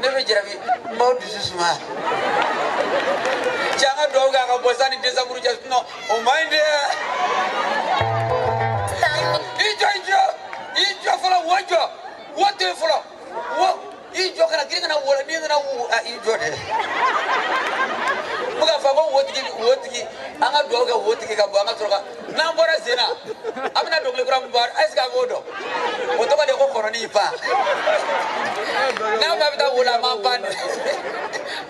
never jarabi mau disusma jangan doga ka bosani desa buru just no o mind ijo fala wajo what the fala wo ijo kana kiri kana wala ni na ijo de buga fa go wotigi anga doga wotigi ka banga troka na mbora zena amina dogle kura mbar eska godo otoba de ko koroni pa na ba bita wala mampan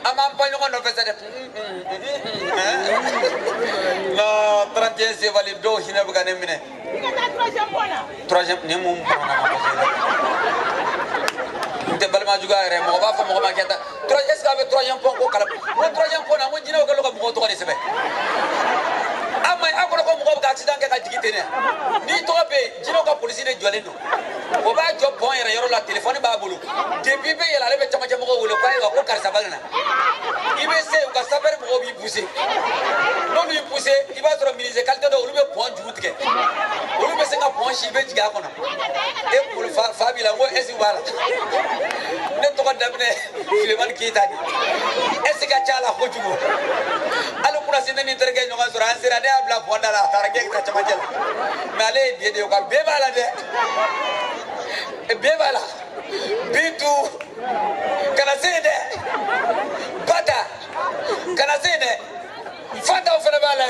amampan ko no pesa de na 31 c'est valide do hina buga ne mine troisième ne mum te balma juga re mo ba fa mo ma keta troisième est-ce que troisième point ko kala mo troisième point na mo jina ko lo ko to ko de sebe amay akoro ko mo ko accident ka jigitene ni to be jino ko police ne jole no o ba job point re yoro la téléphone ba bulu depuis be yela le be chama chama ko wole ko kar sabagna ibe se ka saber mo bi pousser non lui pousser il va trop minimiser qualité de lu be point jutke lu be senga point shi be jiga kono e pour fabi la ngo esi wala ne to ko dabne Suleiman Keita ni esi ka chala ko jugo alo kuna sinde ni terge no ngasura ansira de abla fonda la targe ta chama jela male de ko be bala de be bala bitu kana sinde bata kana sinde fata ofere bala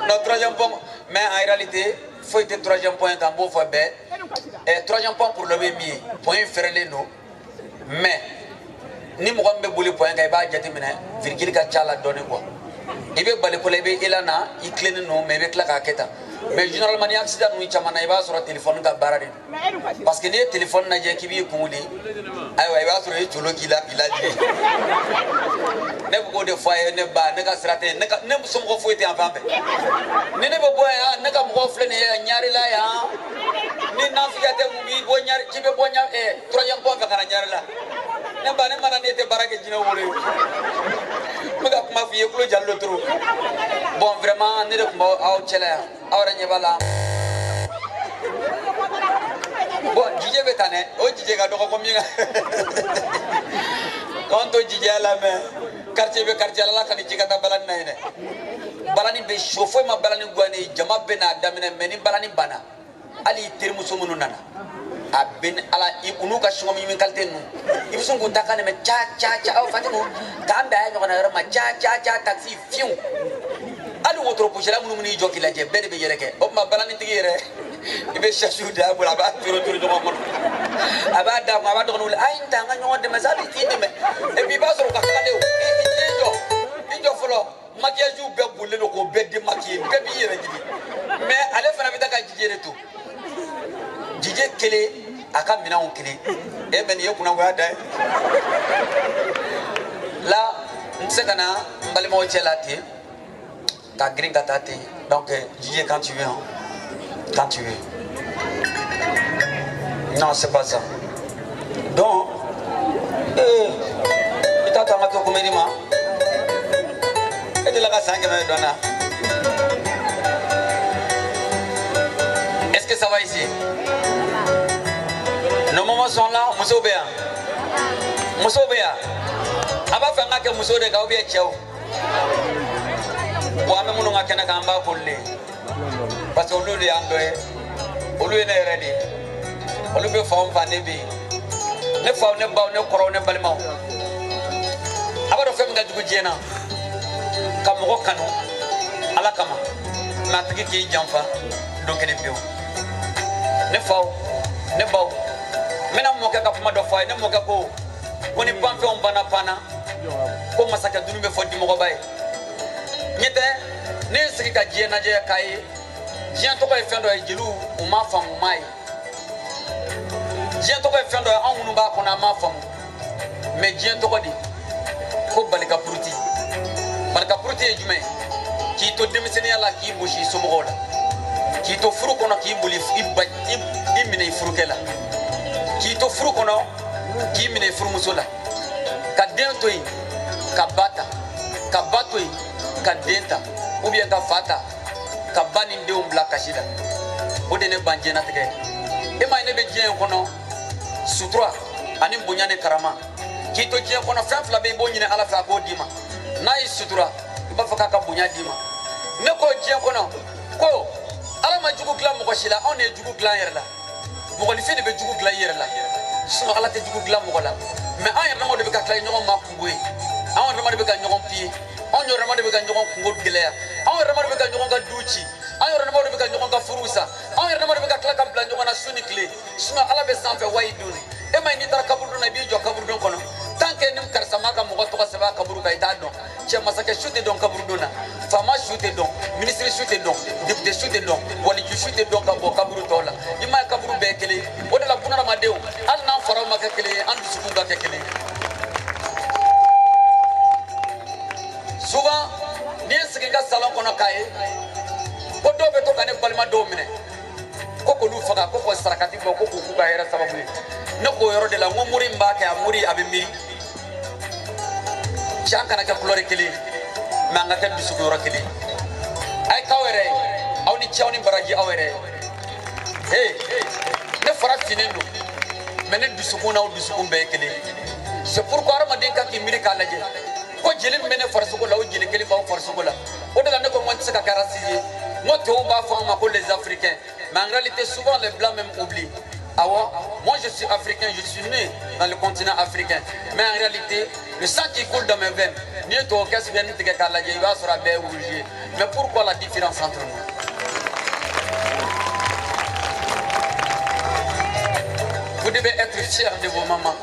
notre troisième point mais en réalité faut être troisième point quand beau faut be et troisième point pour le mi point faire les no mais ni mo gombe boli point kay ba jati mine virgule ka chala donné quoi ibe bale ko lebe ilana iklene no mais avec la kaketa mais généralement ni accident ni chamana iba sur téléphone ka barade parce que ni téléphone na je kibi kumuli ay iba sur jolo kila di ne ko de fois ne ba ne ka strate ne som ko foite en fambe ne bo boya ne ka mo flene nyari la ya ni na fiate mu bi bo nyari kibe bo nyar troisième point ka kana nyari la ne ba ne mana ne te barake jina wole muga kuma fiye kulo jallo tro bon vraiment ne de kuma aw chela awra nyebala bon jije betane o jije ga doko kominga konto jije la me quartier la kan jika ta balan nayne balani be chauffeur ma balani gwani jama bena damine meni balani bana ali termu sumunu nana abin ala ibunu ka shongo mi kalte nu ibisun ko takane me cha o fatinu kambe ay ngona ma cha taxi fiu ali wotro pushela munu ni joki la je bede be yereke o ma balani tigire ibe shashu da bula ba turo do mo abada ma ba do no ay tanga nyonde masabi idime e bi ba so ka kale o ijo folo makiaju be bulle no ko be di maki be bi yere jidi mais ale fana bita ka jijere to jije kele aka mina on kele e ben ye kuna ngwa dai la msekana mbalima o chelati ta green katati donc jije quand tu viens quand tu veux non c'est pas ça donc ita kama to kumerima et de la kasanga me donna est-ce que ça va ici nos moments sont là musobea aba fanga ke musode ka obi echao wa me munu ngakena ka amba kolle parce que olu ya ndoe olu ne ready olu be fam fa ne bi ne fa ne ba ne koro ne balima aba do fem ga dugu jena kam ko kanu ala kama na tigi ki jamfa do kene biu ne fa ne ba mena mo ka kuma do fa ne mo ka ko woni pampe on bana pana ko masaka dunu be fodi mo ko bay nyete ne sigi ka jena je kai jien to ko e fendo e jilu o ma fam mai jien to ko e fendo an unu ba ko na ma fam me jien to ko di ko balika pruti e jume ki to demiseni ala ki boshi so mo la ki to furu kono ki buli ibba imine furu kela ki to furu kono ki mine furu musola ka den to yi ka bata toy ka denta ou bien ka fata ka bani ndeum bla kashida o de ne banjena tege e ma ne be jien kono sutura ani bunyane karama kito jien kono fam fla be bonyine ala fa ko dima na yi sutura ba fa ka bunya dima ne ko jien kono ko ala ma jugu kla mo ko shila on e jugu kla yerla mo ko li fi de be jugu kla yerla suma ala te jugu kla mo ko la mais an yerna mo de be ka kla nyoma ma kungoy an yerna mo de be ka nyoma pi on yerna mo de be ka nyoma kungo gelea an yerna mo de be ka nyoma ga duchi an yerna mo de be ka nyoma ga furusa an yerna mo de be ka kla kam bla nyoma na suni kle suma ala be sanfe way dun e may ni tar kaburu na bi jo kaburu don kono tanke nim karsa maka mo to ka seba kaburu ka ita don che masake shute don kaburu dona fama shute don ministre shute don député shute don wali ju shute don ka bo kaburu tola ima kaburu be kele o de la bunara madeu al na fara maka kele an sukunga ke kele souvent ni sigi ga salon kono kaye ko do be to kane balma do mine ko ko lu faga ko ko sarakati ko ko ku ga hera sababu ne ko yoro de la mo muri mbake a muri abimi chankana ka flore kele manga ka bisu ko rokeli ay kawere awni chawni baraji awere hey ne fara finendo mene bisu ko na bisu ko be kele c'est pourquoi ramadan ka ki miri ka laje ko jeli mene farsu ko la o jeli kele ba farsu ko la o daga ne ko mon tsaka karasi mo to ba fa ma ko les africains mais en réalité souvent les blancs même oublient. Ah ouais, moi je suis africain, je suis né dans le continent africain. Mais en réalité, le sang qui coule dans mes veines, mais pourquoi la différence entre nous? Vous devez être fiers de vos mamans.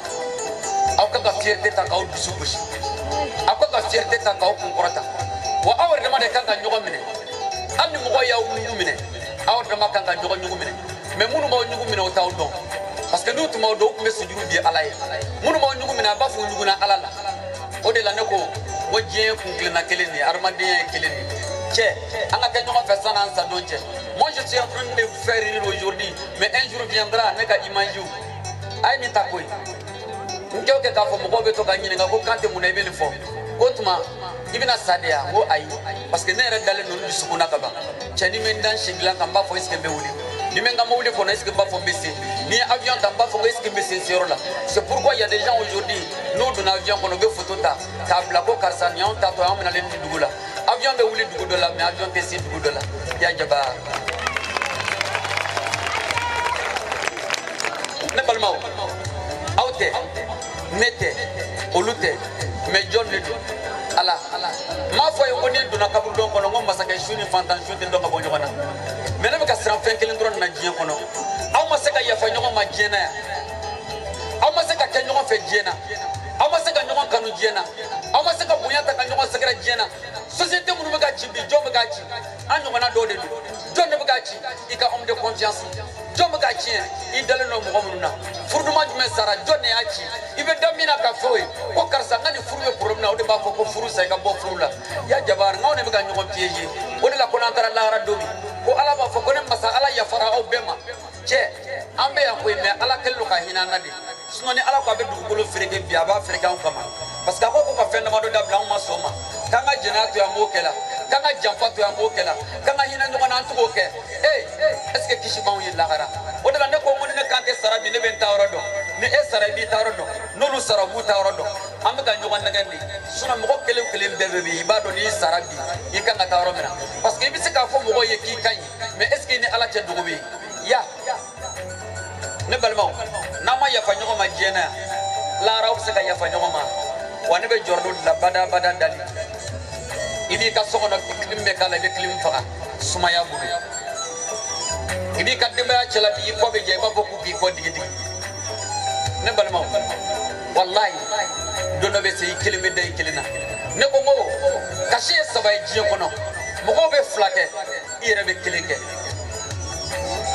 Vous devez fierté ta kaou bisubushi. Vous devez fierté ta kaou kunkurata. Wa awar dama de kanga nyogo mine. Ani mo ya wu mine. Awar dama kanga nyogo mine. Mais munu ma nyugu mina utaw don parce que nous tuma do me sujuru bi alaye munu ma nyugu mina ba fu nyugu na alala o de la ne ko wo jien kunkle na keleni armadien keleni che anga ka nyoma fesana ansa donche moi je suis en train de vous faire rire aujourd'hui mais un jour viendra ne ka imagine ay ni takoy njo ke ka fo mo be to ka nyine nga ko kante mu na ibele fo ko tuma ibina sadia wo ayi parce que ne re dale no bi sukuna ka ba che ni men dan shigla kan ba fo iske be wuli ni menga mouli kono est-ce que ba fo mbesi ni avion tamba fo est-ce que mbesi sero là c'est pourquoi il y a des gens aujourd'hui nous dans avion kono be photo ta tabla ko karsan yon ta to amna len dugula avion be wuli dugu dola mais avion te si dugu dola ya jaba ne balma awte nete olute mais john le ala ma fo yo ngoni duna kabur don kono ngom masaka shuni fantan shuni don ka bonjo kana mais ne be ka sran fen kelen dron na jien kono aw ma se ka ya fa nyogo ma jiena ya aw ma se ka ke nyogo fe jiena aw ma se ka nyogo kanu jiena aw ma se ka bunya ta ka nyogo sekra jiena société mu be ka ci bi jom ga ci an nyogo na do de jon ne be ka ci ika homme de confiance jom ga ci i dale no mo mo na furduma jume sara jon ne ya ci ibe damina ka foy ko karsa ngani furbe problem na o de ba fo ko furu sai ka bo furula ya jabar ngone be ka nyogo piéger o de la ko na tara la ra domi ko ala ba fo ko ne masa ala ya fara o bema che ambe ya ko me ala kello ka hina nadi sunoni ala ko be dugolo ferege bia ba ferega on kama parce que ko ko fenda ma do da bla ma soma kanga jenatu ya mokela kanga jamfatu ya mokela kanga hina ndo na ntugo ke est-ce que kishi ba wi lagara o de la ne ko mo ne kante sarabi ne ben tawrado ne sarabi tawrado nonu sarabu tawrado ambe ka nyogo ndagandi suna mo ko kele bebe bi ba do ni sarabi yi kanga tawro mena parce que bi se ka fo mo ye ki kany mais est-ce que ni ala te dugo bi ya ne balma nama ya fa nyogo ma jena la raw se ka ya fa nyogo ma wani be jordo la bada dali ibi ka sokono klim me kala be klim fa suma ya bulu ibi ka demba ya chala bi ko be je ba ko bi ko digi ne balma wallahi dono be se kilime day kilina ne ko mo kashi sabay jiyo kono mo ko be flake ire be kilinge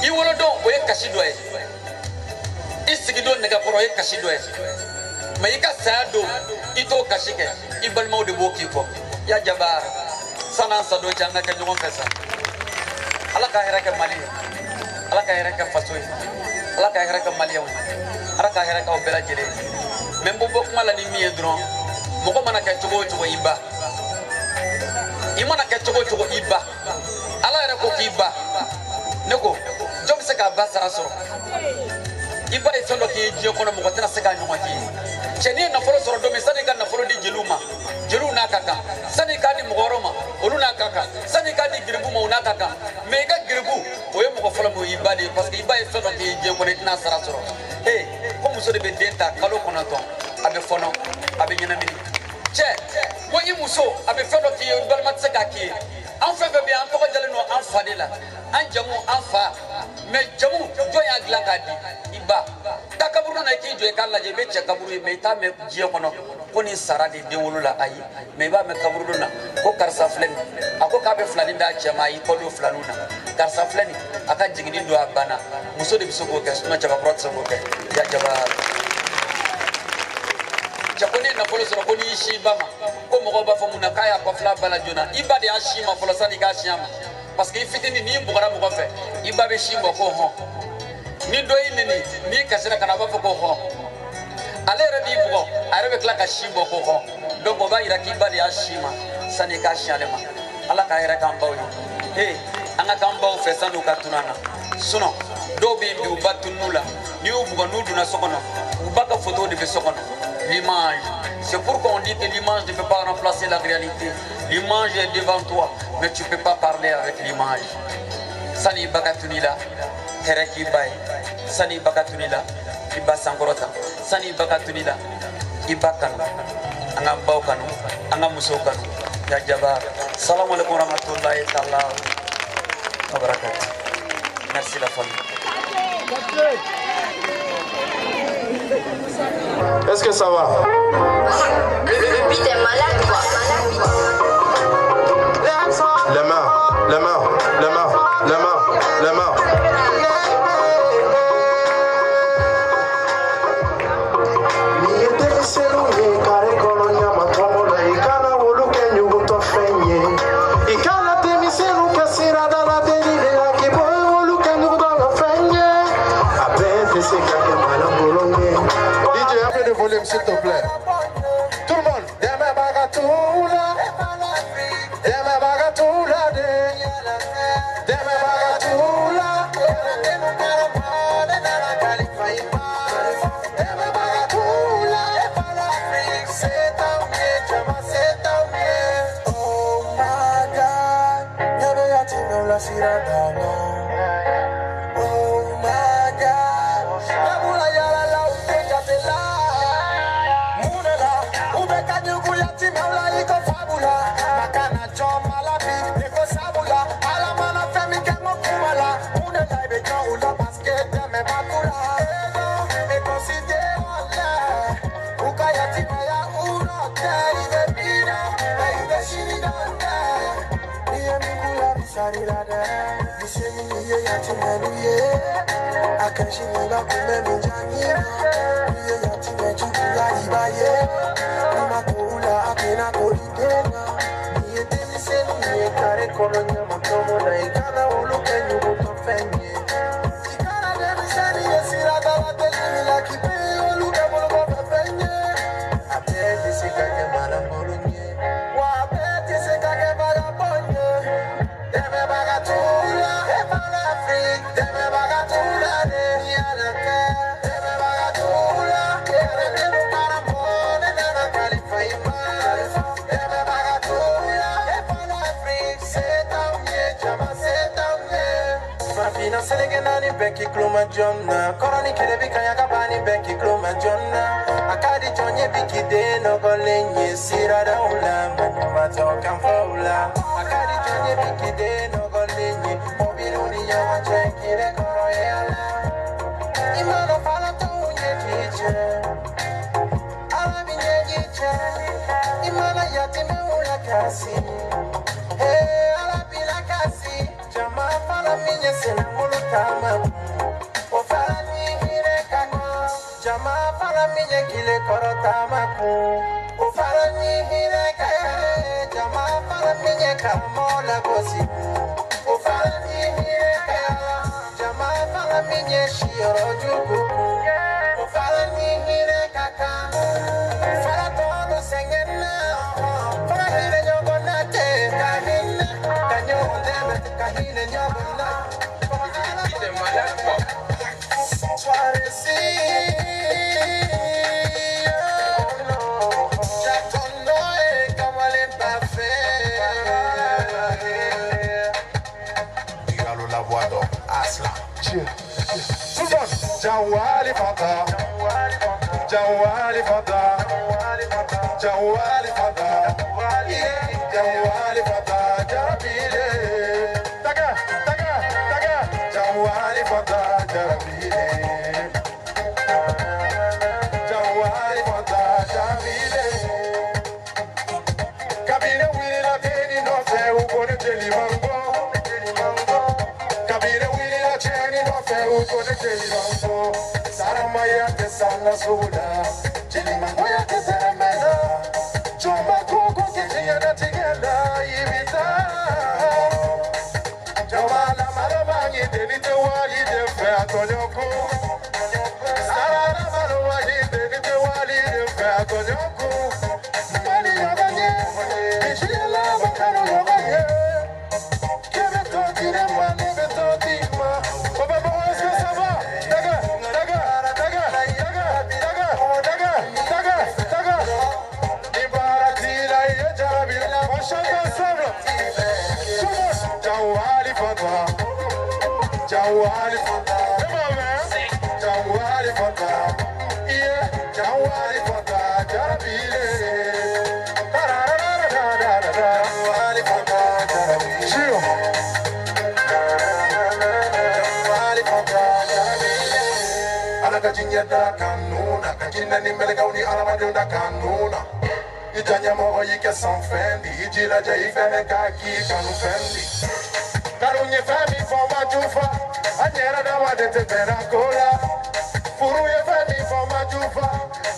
i wolo do o ye kashi do e isigido ne ga poro ye kashi do e mais ka sado ito kashi ke i balma de boki ko ya jabar sanan sa do janga ka ngon kasa ala ka hera ka mali ala ka hera ka fasoy ala ka hera ka mali yaw ala ka hera ka o bela jere même bo bok mala ni mi dron mo ko mana ka tugo iba ba sara sɔrɔ i ba ye fɛn dɔ k'i ye diɲɛ kɔnɔ mɔgɔ tɛna se k'a ɲɔgɔn k'i ye cɛ n'i ye nafolo sɔrɔ don min sani ka nafolo di jeliw ma jeliw n'a ka kan sani k'a di mɔgɔ wɛrɛw ma olu n'a ka kan sani k'a di giribu ma o n'a ka kan mais i ka giribu o ye mɔgɔ fɔlɔ min ye i ba de ye parce que i ba ye fɛn dɔ k'i ye diɲɛ kɔnɔ i tɛna sara sɔrɔ ko muso de bɛ den ta kalo 9 a bɛ fɔnɔ a bɛ ɲɛnamini cɛ ko i muso a bɛ fɛn dɔ k'i ye balima tɛ se k'a k'i ye an fɛn fɛn bɛ an tɔgɔ jalen don an fa de la an jamu an fa mais jamu jɔn y'a dilan k'a di i ba taa kaburu na i k'i jɔ i k'a lajɛ i bɛ cɛ kaburu ye mais i t'a mɛn diɲɛ kɔnɔ ko nin sara de den wolo la ayi mais i b'a mɛn kaburu dɔ la ko karisa filɛ nin a ko k'a bɛ filani d'a cɛ ma a y'i kɔ don filaniw na karisa filɛ nin a ka jiginni don a banna muso de bɛ se k'o kɛ sinon cɛbakɔrɔ tɛ se k'o kɛ ya jaba cɛ ko ne ye nafolo sɔrɔ ko n'i y'i si i ba ma ko mɔgɔw b'a fɔ mun na k'a y'a kɔfilɛ a ba la joona i ba de y'a si ma fɔlɔ sani i k'a si a ma parce que i fitinin n'i bugɔra mɔgɔ fɛ i ba bɛ si bɔ ko hɔn ni dɔ y'i neni n'i kasira ka na a b'a fɔ ko hɔn ale yɛrɛ b'i bugɔ a yɛrɛ bɛ tila ka si bɔ ko hɔn donc o b'a yira k'i ba de y'a si ma sani i k'a si ale ma ala k'a yɛrɛ k'an baw ye an ka k'an baw fɛ sani u ka tunu an na sinon dɔw bɛ yen bi u ba tununu la n'i y'u bugɔ n'u donna so kɔnɔ u ba ka photo de bɛ so kɔnɔ l'image c'est pourquoi on dit que l'image ne peut pas remplacer la réalité l'image est devant toi mais tu peux pas parler avec l'image sani i ba ka tunu i la hɛrɛ k'i ba ye sani i ba ka tunu i la i ba sankɔrɔta sani i ba ka tunu i la i ba kanu an ka baw kanu an ka musow kanu ya jaba salamu alaikum warahmatullahi taala wabarakatuh merci la famille. Est-ce que ça va? Le beat est malade quoi. Les mains, les mains, les mains, les mains, les mains. DJ, un peu de volume s'il te plaît. Tout le monde. Becky Kluma Jonna, Korani Kerebi Kayakabani Becky Kluma Jonna, Akadi Johnny Biki De no Golenye, Sira Daula, Mato Kamfola, Akadi Johnny Biki De no Golenye, Mobili Yawa Kire Koroyala, Imano Falato Teacher, Alabine Teacher, Imana Yatime Ula Kasi, Hey, Alabila Kasi, Jama Fala Minya Sena Mulutama. Jama fala minye kile korota maku ufala ni hireka jama fala minye kamola gosi ufala ni hireka jama fala minye shioro jugu ufala ni hireka ka ufala todo sengena fala hile nyogo nate kahina kanyo ndeme kahine nyogo na monsieur. Tout le monde. Jawali Fata. Jawali Fata. Jawali Fata. Jawali Fata. Jarabile. Taga, taga, taga. Jawali Fata. Jarabile. Jawali Fata. Jarabile. Kabine wila teni no fe ukone jeli mango. Kabine wila cheni no fe ukone jeli mango. Sarama ya te sana suda. Jeli mango ya te seremena. Chomba kuku kijiya na tigela ibita. Jawala malamangi deni te wali de fe atonyoko. Sarara malamangi deni te wali de fe atonyoko. Mali yaganye. Jawali Fata, Jawali Fata, yeah, Jawali Fata, Jarabile. Jawali Fata, Jarabile. Jawali Fata, Jarabile. Alakajinya da kanuna, kajina ni melekauni alamadunda kanuna. Itanya moho yike sanfendi, ijila jaifene kaki kanu fendi. Karunye femi foma jufa, anyera dama de tepera kola. Furuye femi foma jufa,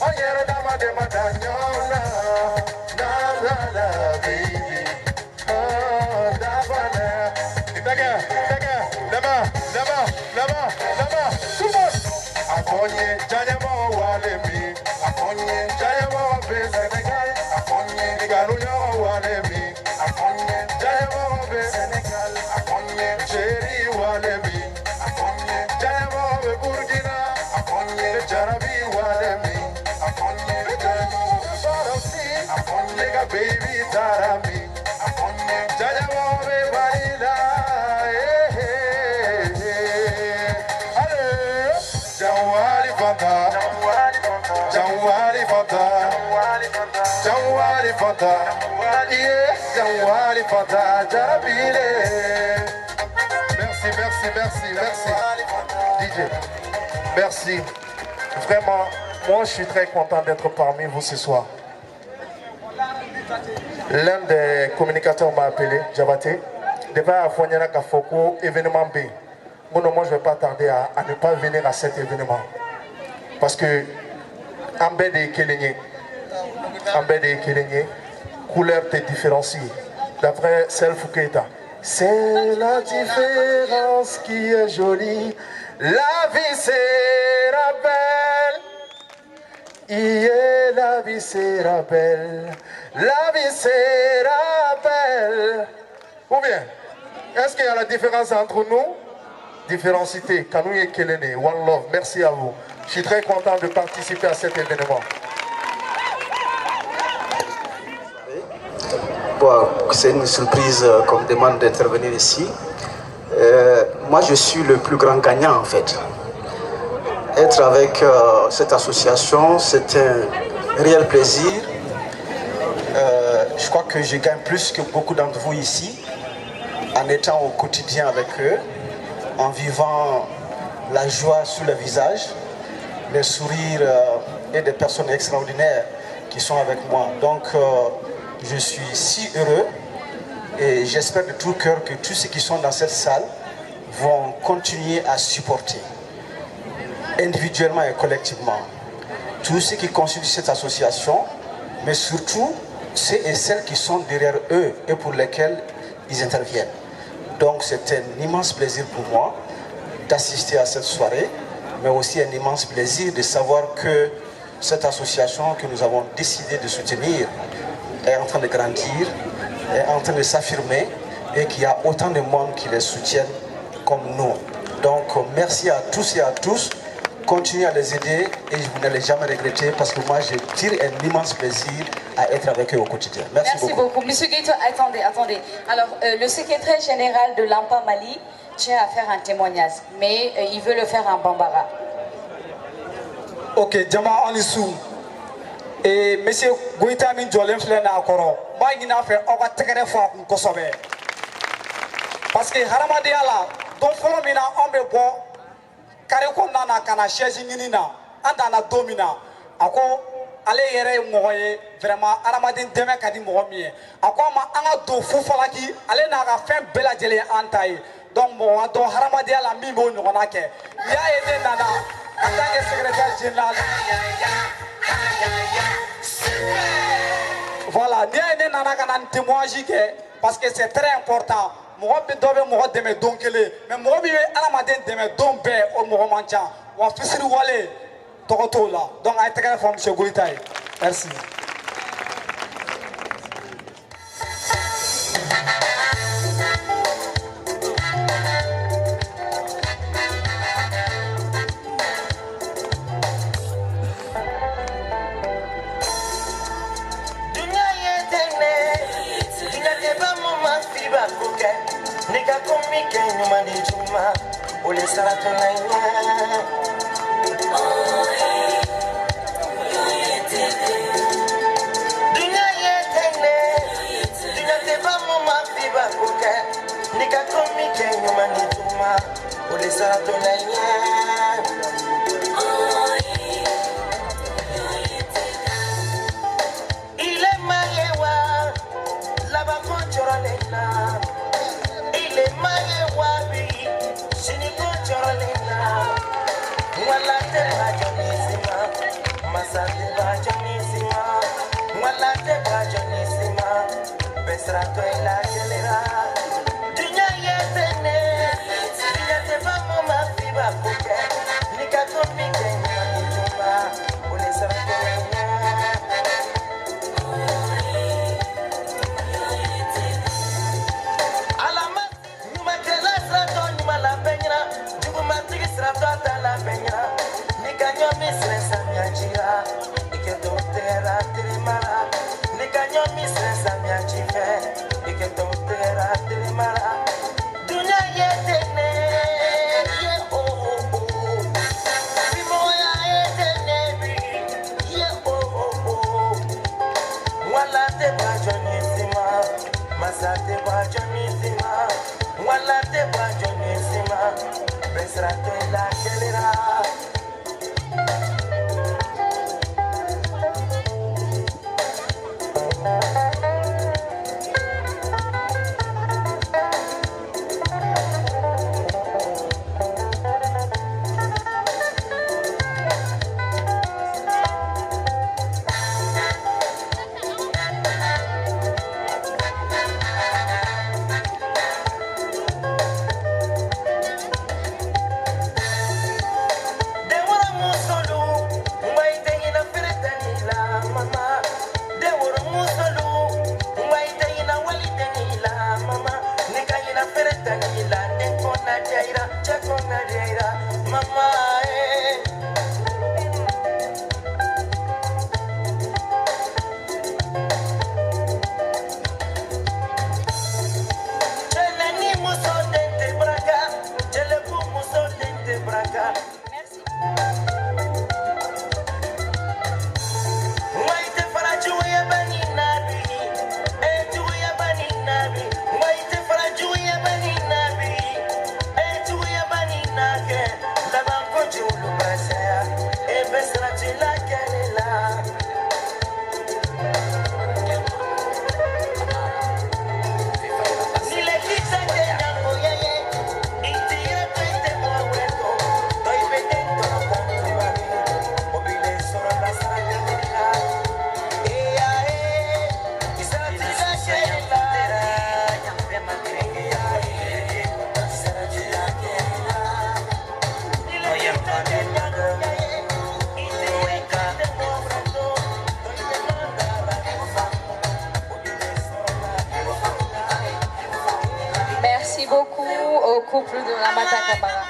anyera dama de madanyona. Na baby, davana. Daga, lama, sumo. Afonye, jayamo wale mi. Afonye, jayamo beze negai. Afonye, garuyo wale mi. Afonye, jayamo beze negai. Afonye, jeri wale mi. Afonye, jayamo be Burkina. Afonye, jarabi wale mi. Afonye, jayamo be Barosi. Afonye, ga baby tarami. Afonye, jayamo be Barila. Jawali Fata, Jawali Fata, Jawali Fata, yeah, Jawali Fata, Jarabile. Merci, DJ. Merci. Vraiment, moi je suis très content d'être parmi vous ce soir. L'un des communicateurs m'a appelé, Diabaté, devant à Fonyana Kafoko, événement B. Moi, je ne vais pas tarder à ne pas venir à cet événement. Parce que Ambé de Kélénié, couleur te différencie. D'après Self Keita. C'est la différence qui est jolie. La vie sera belle. La vie sera belle. La vie sera belle. Ou bien, est-ce qu'il y a la différence entre nous? Différencité, Kanouye Kelene, One Love, merci à vous. Je suis très content de participer à cet événement. Bon, c'est une surprise qu'on me demande d'intervenir ici. Moi, je suis le plus grand gagnant en fait. Être avec cette association, c'est un réel plaisir. Je crois que je gagne plus que beaucoup d'entre vous ici en étant au quotidien avec eux, en vivant la joie sur le visage, les sourires et des personnes extraordinaires qui sont avec moi. Donc, je suis si heureux et j'espère de tout cœur que tous ceux qui sont dans cette salle vont continuer à supporter, individuellement et collectivement, tous ceux qui constituent cette association, mais surtout ceux et celles qui sont derrière eux et pour lesquels ils interviennent. Donc c'est un immense plaisir pour moi d'assister à cette soirée, mais aussi un immense plaisir de savoir que cette association que nous avons décidé de soutenir est en train de grandir, est en train de s'affirmer et qu'il y a autant de monde qui les soutiennent comme nous. Donc merci à tous et à tous, continuez à les aider et vous n'allez jamais regretter parce que moi je tire un immense plaisir à être avec eux au quotidien. Merci beaucoup. Monsieur Gueto, attendez. Alors le secrétaire général de l'AMPA Mali tient à faire un témoignage, mais il veut le faire en bambara. Ok, Djama Anisou. Et monsieur Goïta min jolem flena akoro. Ba ngina fe oga tegere fo akun kosobe. Parce que haramadea la don folo mina ombe bo kare ko nana kana chaise ngini na anda na domina ako ale yere moye vraiment haramadin deme kadi mo mi ako ma anga do fu falaki ale na ga fen bela jele antai donc mo don haramadea la mi mo nyona ke ya ene nana en tant que secrétaire général. Voilà, ni ene nana kana témoignage ke parce que c'est très important. Moi bi dobe mo deme donkele mais mo bi haramadin deme dombe o mo mancha wa fisiri wale tokoto la donc ay tegale fo monsieur Goïtaye. Merci. Nika komi kenyu mandi chuma ole saratu naina dunya yetene dunya teba mama fiba kuke nika komi kenyu mandi chuma ole saratu naina ile mayewa laba konchora lena le maye wabi sini ko chorolena wala te bajonisima masate bajonisima wala te bajonisima besra to ila kelera dunya yetene dunya te bamo mafiba kuke nikato mike nyuma ule saratelena la peña, ni caño mi stresa mi achira, y que tú te la trimara, ni caño mi stresa mi achife, y que tú te la trimara, dunya yetene, ye oh oh, bimoya yetene bi, ye oh oh, wala te bajonisima, masa te bajonisima, wala te bajonisima. Besrato en la kelera couple de la Matakabara.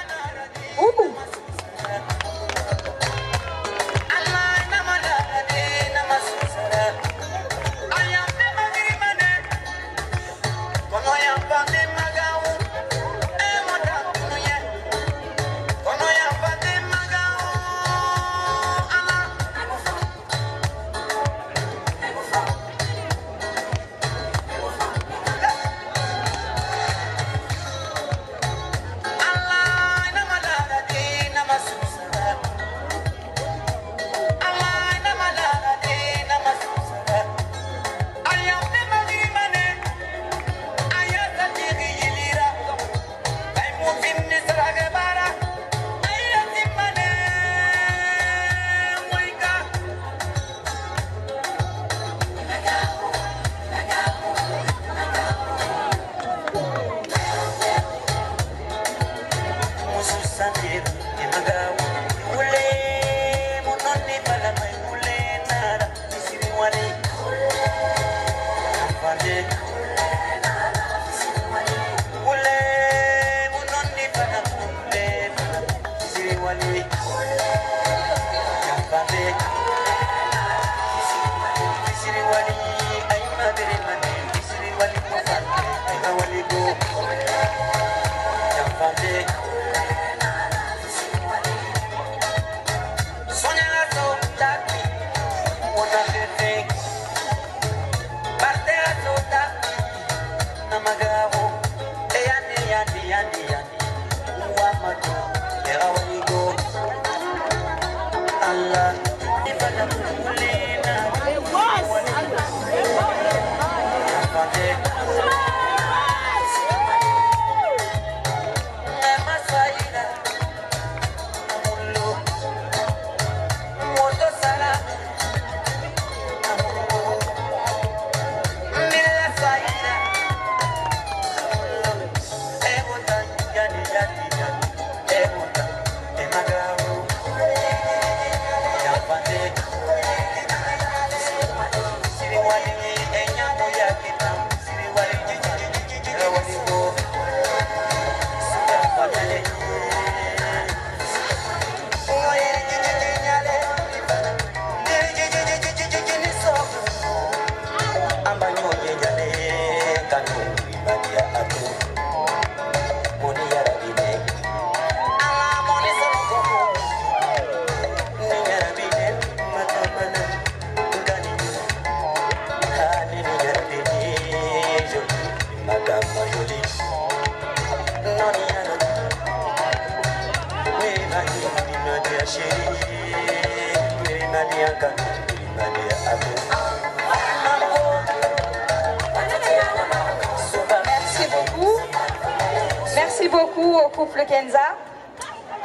Merci beaucoup au couple Kenza.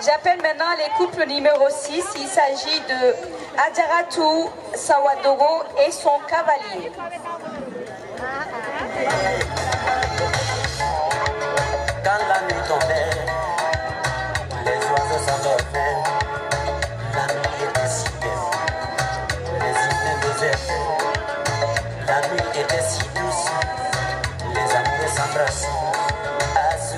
J'appelle maintenant les couples numéro 6. Il s'agit de Adjaratou Sawadogo et son cavalier. Quand la nuit tombait, les oiseaux s'endormaient, la nuit était si belle, les hymnes désertaient, la nuit était si douce, les amoureux s'embrassaient, à ce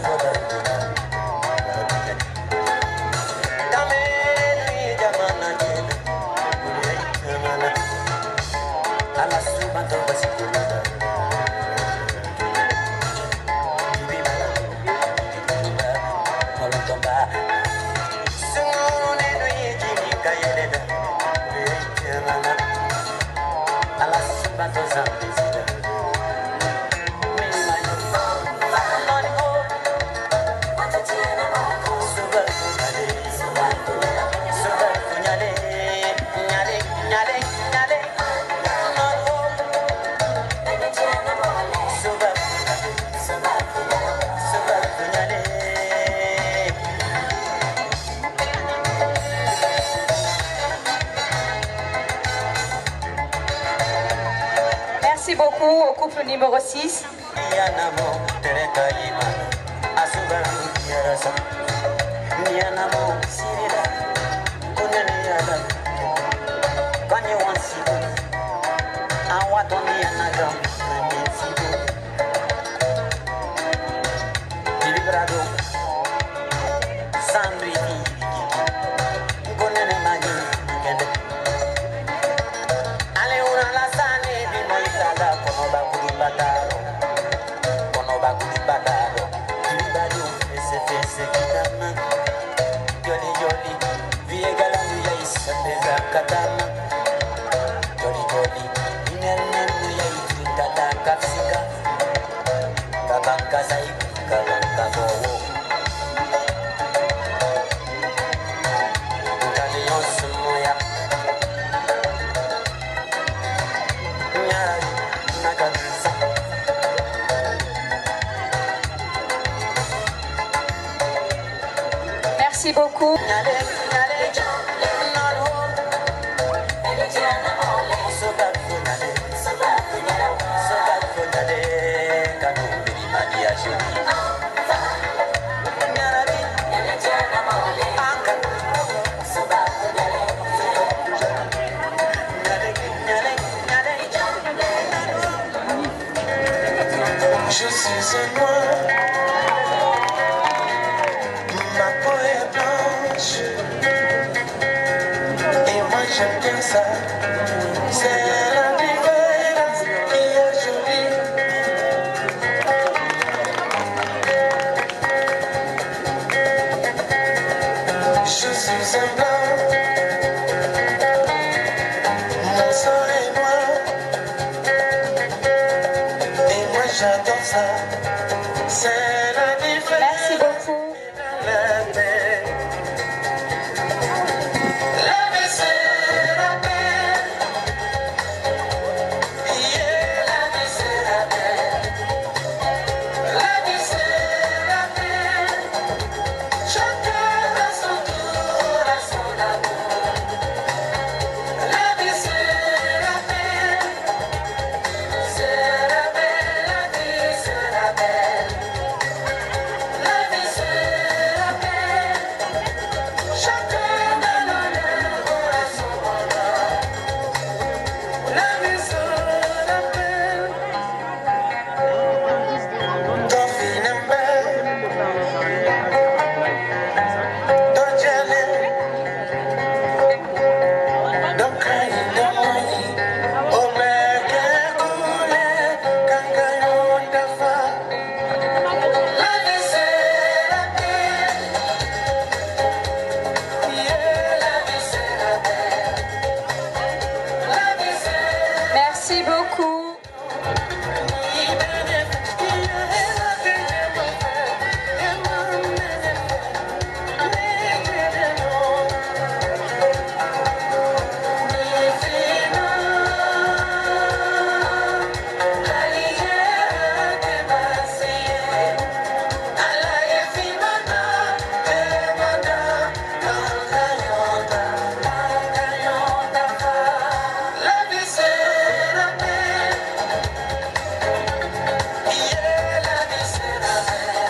Merci beaucoup au couple numéro 6. Merci beaucoup. Je suis un noir, ma peau est blanche, et moi j'aime bien ça. C'est la différence qui est jolie. suis un blanc, mon sang est noir, et moi j'adore ça. C'est la différence. Merci beaucoup. La paix. La vie c'est la paix. Yeah, la vie c'est la paix. La vie c'est la paix. Chacun a son tour, a son amour. La vie c'est la paix. C'est la paix, la vie c'est la paix. La vie c'est la paix. Chacun a l'honneur à son bonheur. La vie c'est la paix. Don't feel in bed. Don't yell it. Don't cry, don't worry. Oh, man, can't cool it. Can't go on the fire. La vie c'est la paix. Yeah, la vie c'est la paix. La vie c'est Merci beaucoup. La vie c'est la paix. Yeah, la vie c'est la paix.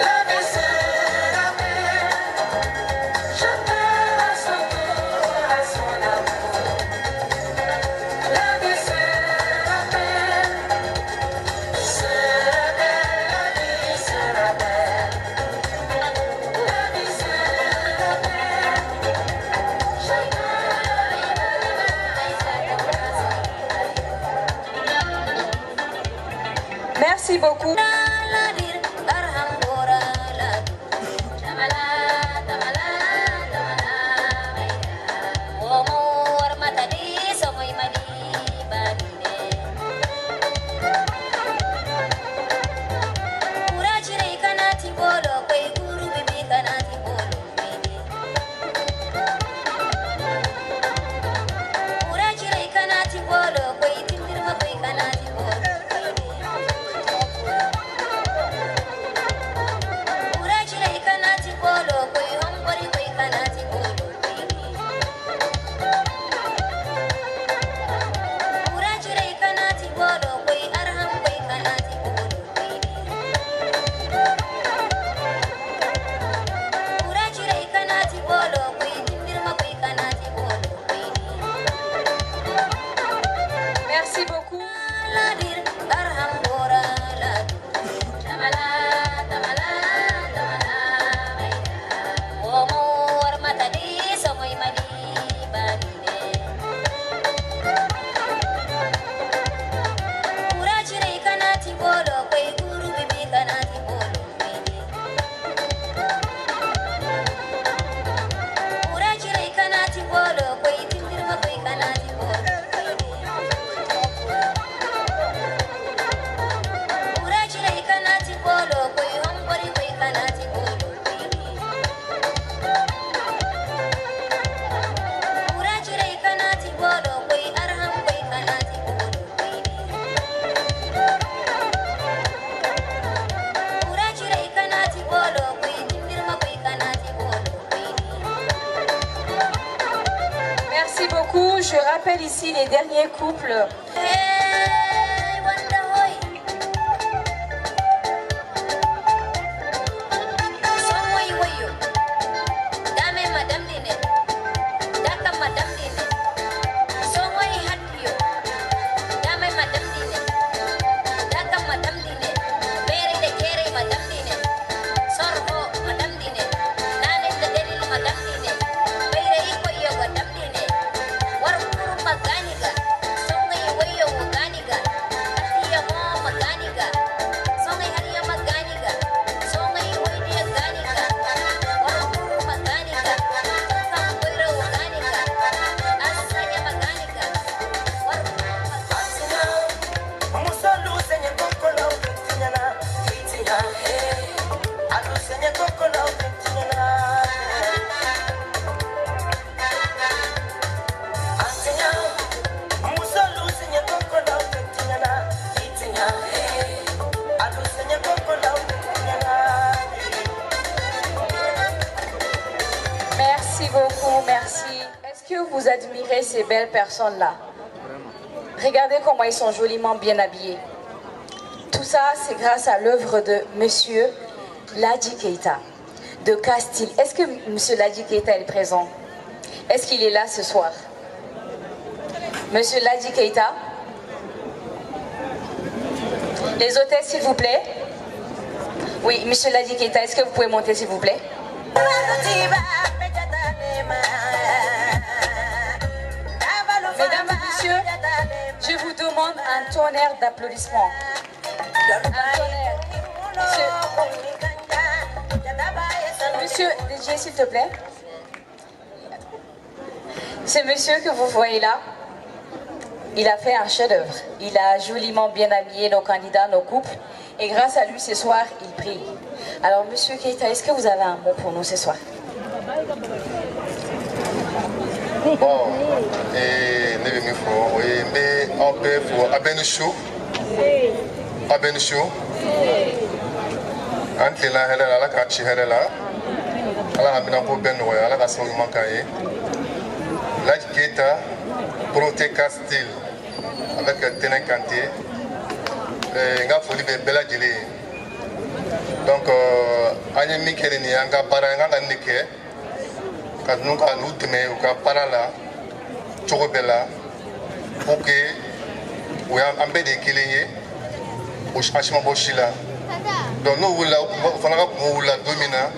La vie c'est la paix. Chacun a son tour, a son amour. La vie c'est la paix. C'est la paix, la vie c'est la paix. La vie c'est la paix. Chacun Merci beaucoup. Merci beaucoup. Merci beaucoup. Je rappelle ici les derniers couples. Magani ka, so ngay wayo beaucoup, merci. Est-ce que vous admirez ces belles personnes-là? Regardez comment ils sont joliment bien habillés. Tout ça, c'est grâce à l'œuvre de Monsieur Ladji Keita, de Castille. Est-ce que Monsieur Ladji Keita est présent? Est-ce qu'il est là ce soir? Monsieur Ladji Keita? Les hôtesses, s'il vous plaît. Oui, Monsieur Ladji Keita, est-ce que vous pouvez monter, s'il vous plaît? Mesdames et messieurs, je vous demande un tonnerre d'applaudissements. Un tonnerre. Monsieur DJ, s'il te plaît. Ce monsieur que vous voyez là, il a fait un chef-d'œuvre. Il a joliment bien habillé nos candidats, nos couples. Et grâce à lui, ce soir, il brille. Alors, Monsieur Keita, est-ce que vous avez un mot pour nous ce soir? Bon, et on peut pour Abenouchou. Abenouchou. Entre la helle la kachi helle la. Ala abina pour Benoît, ala kaso mankaye. Ladji Keita, Proté Castille, avec Ténin Kanté. Nga foli be bela jeli. Donc, anya mikeli ni anga para nga nike. Quand nous avons demain ou quand par là, Chorobella, pour que nous ayons un peu de killing, ou changement bochila. Donc nous voulons la domina,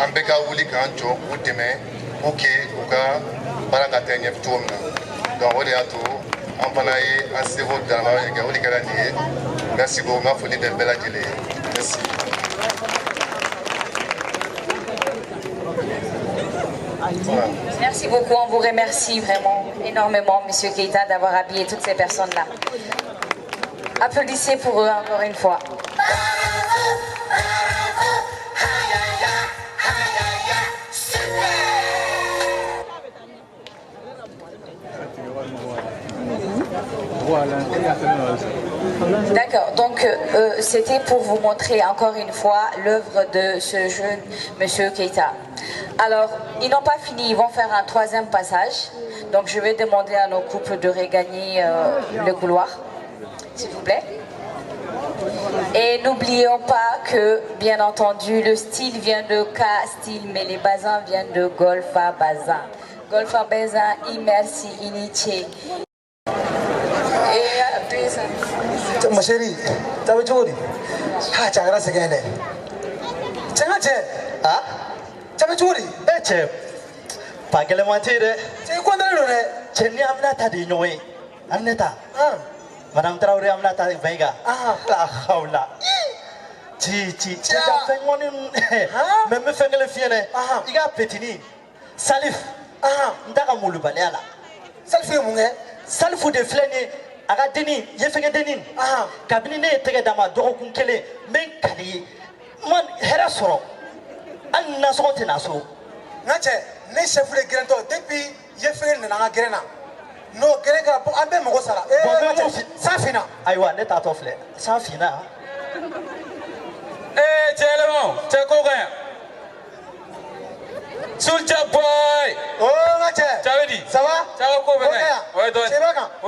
un peu de vouli quand ou demain, pour que nous ayons par la dernière tour. Donc on est à tout, on va aller à ce niveau dans la merci beaucoup, ma folie de belle télé. Merci. Merci beaucoup, on vous remercie vraiment énormément, Monsieur Keita, d'avoir habillé toutes ces personnes-là. Applaudissez pour eux encore une fois. D'accord, donc c'était pour vous montrer encore une fois l'œuvre de ce jeune Monsieur Keita. Alors, ils n'ont pas fini, ils vont faire un troisième passage. Donc je vais demander à nos couples de regagner le couloir, s'il vous plaît. Et n'oublions pas que, bien entendu, le style vient de K-style, mais les basins viennent de Golfa Bazin. Golfa Bazin, Imersi, Iniche. Ma chérie, t'as vu Jody? Ah, t'as grâce à Gane. Ah? T'as vu Jody? Eh, chef. Pas qu'elle m'a tiré. C'est quoi dans le nez? C'est ni Amnata de Noé. Amnata. Ah. Madame Traoré Amnata Vega. Ah, la haula. Chi. T'as fait mon. Même me fait le fienne. Ah. Il a pétini. Salif. Ah. Ndaka moulu baleala. Salif mon gars. Salif de flâner. Aga deni, yefenge deni. Ah, kabini ne tege dama dogokun kele men kali. Man hera soro. An naso te naso. Ngache, ne chef de grando depuis yefenge na nga grena. No grega po ambe mo sala. Safina. Aywa ne ta tofle. Safina. Tchelemo, tchekoga. Soulja boy. Oh ngache. Chavedi. Ça va? Ça va ko bena. Ouais don.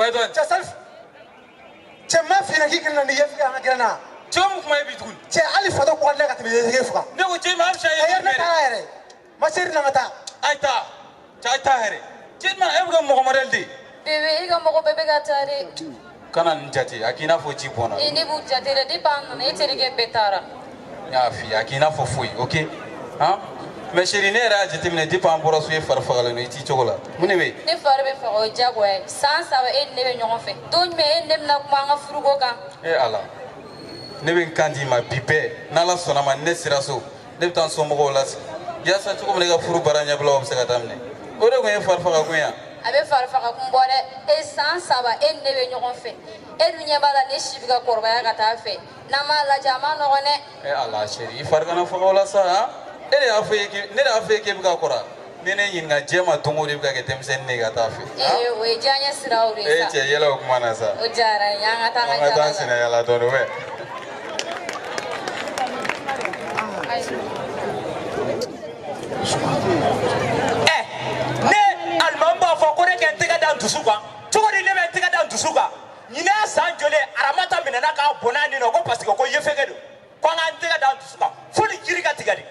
Ouais don. Salif. Ma fina qui na ni yefika na grena. Chom kuma bitkun. Che ali fado ko na ka tebe yefika. Ne ko che ma amsha ye. Na taare. Ma seri na mata. Aita. Cha taare. Che ma ebga mo modeldi. Bébé, ga mo bébé ga tare. Kana njati akina fo ji bona. Ini bu jatire di pan na eterige betara. Ya fi akina fo fui, OK? Hein? Mais chérie ne ra jati mine di pan boro suye farfagala no iti chokola. Mune be. Ne farbe fa o jagwe. Sans ça e ne be nyongo fe. Don me e nem na kuma nga furugo kan. Ala. Ne be kandi ma bibe. Na la sona ma ne siraso. Ne tan so mo las. Ya sa choko mine ga furu baranya bla om se katamne. Ore ko e farfaga ko ya. Abe farfaga kumbore e sans ça e ne be nyongo fe. E dunya bala ne shibiga korba ya kata fe. Na ma la jama no ne. Ala chérie, farga na faga wala sa ha. Ne da fe ke buka kora ne ne yin ga jema tongo de buka ke temsen ne ga tafi we janya sira ure sa ce yela kuma na sa o jara yanga ta na jara ta sina yala to we dusuka cogodi ne bɛ tɛgɛ da dusuka ɲinɛ san joli aramata minɛna k'a bɔnna nin nɔ ko parce que ko yefege don ko an k'an tɛgɛ da dusuka fo ni jiri ka tigɛ de.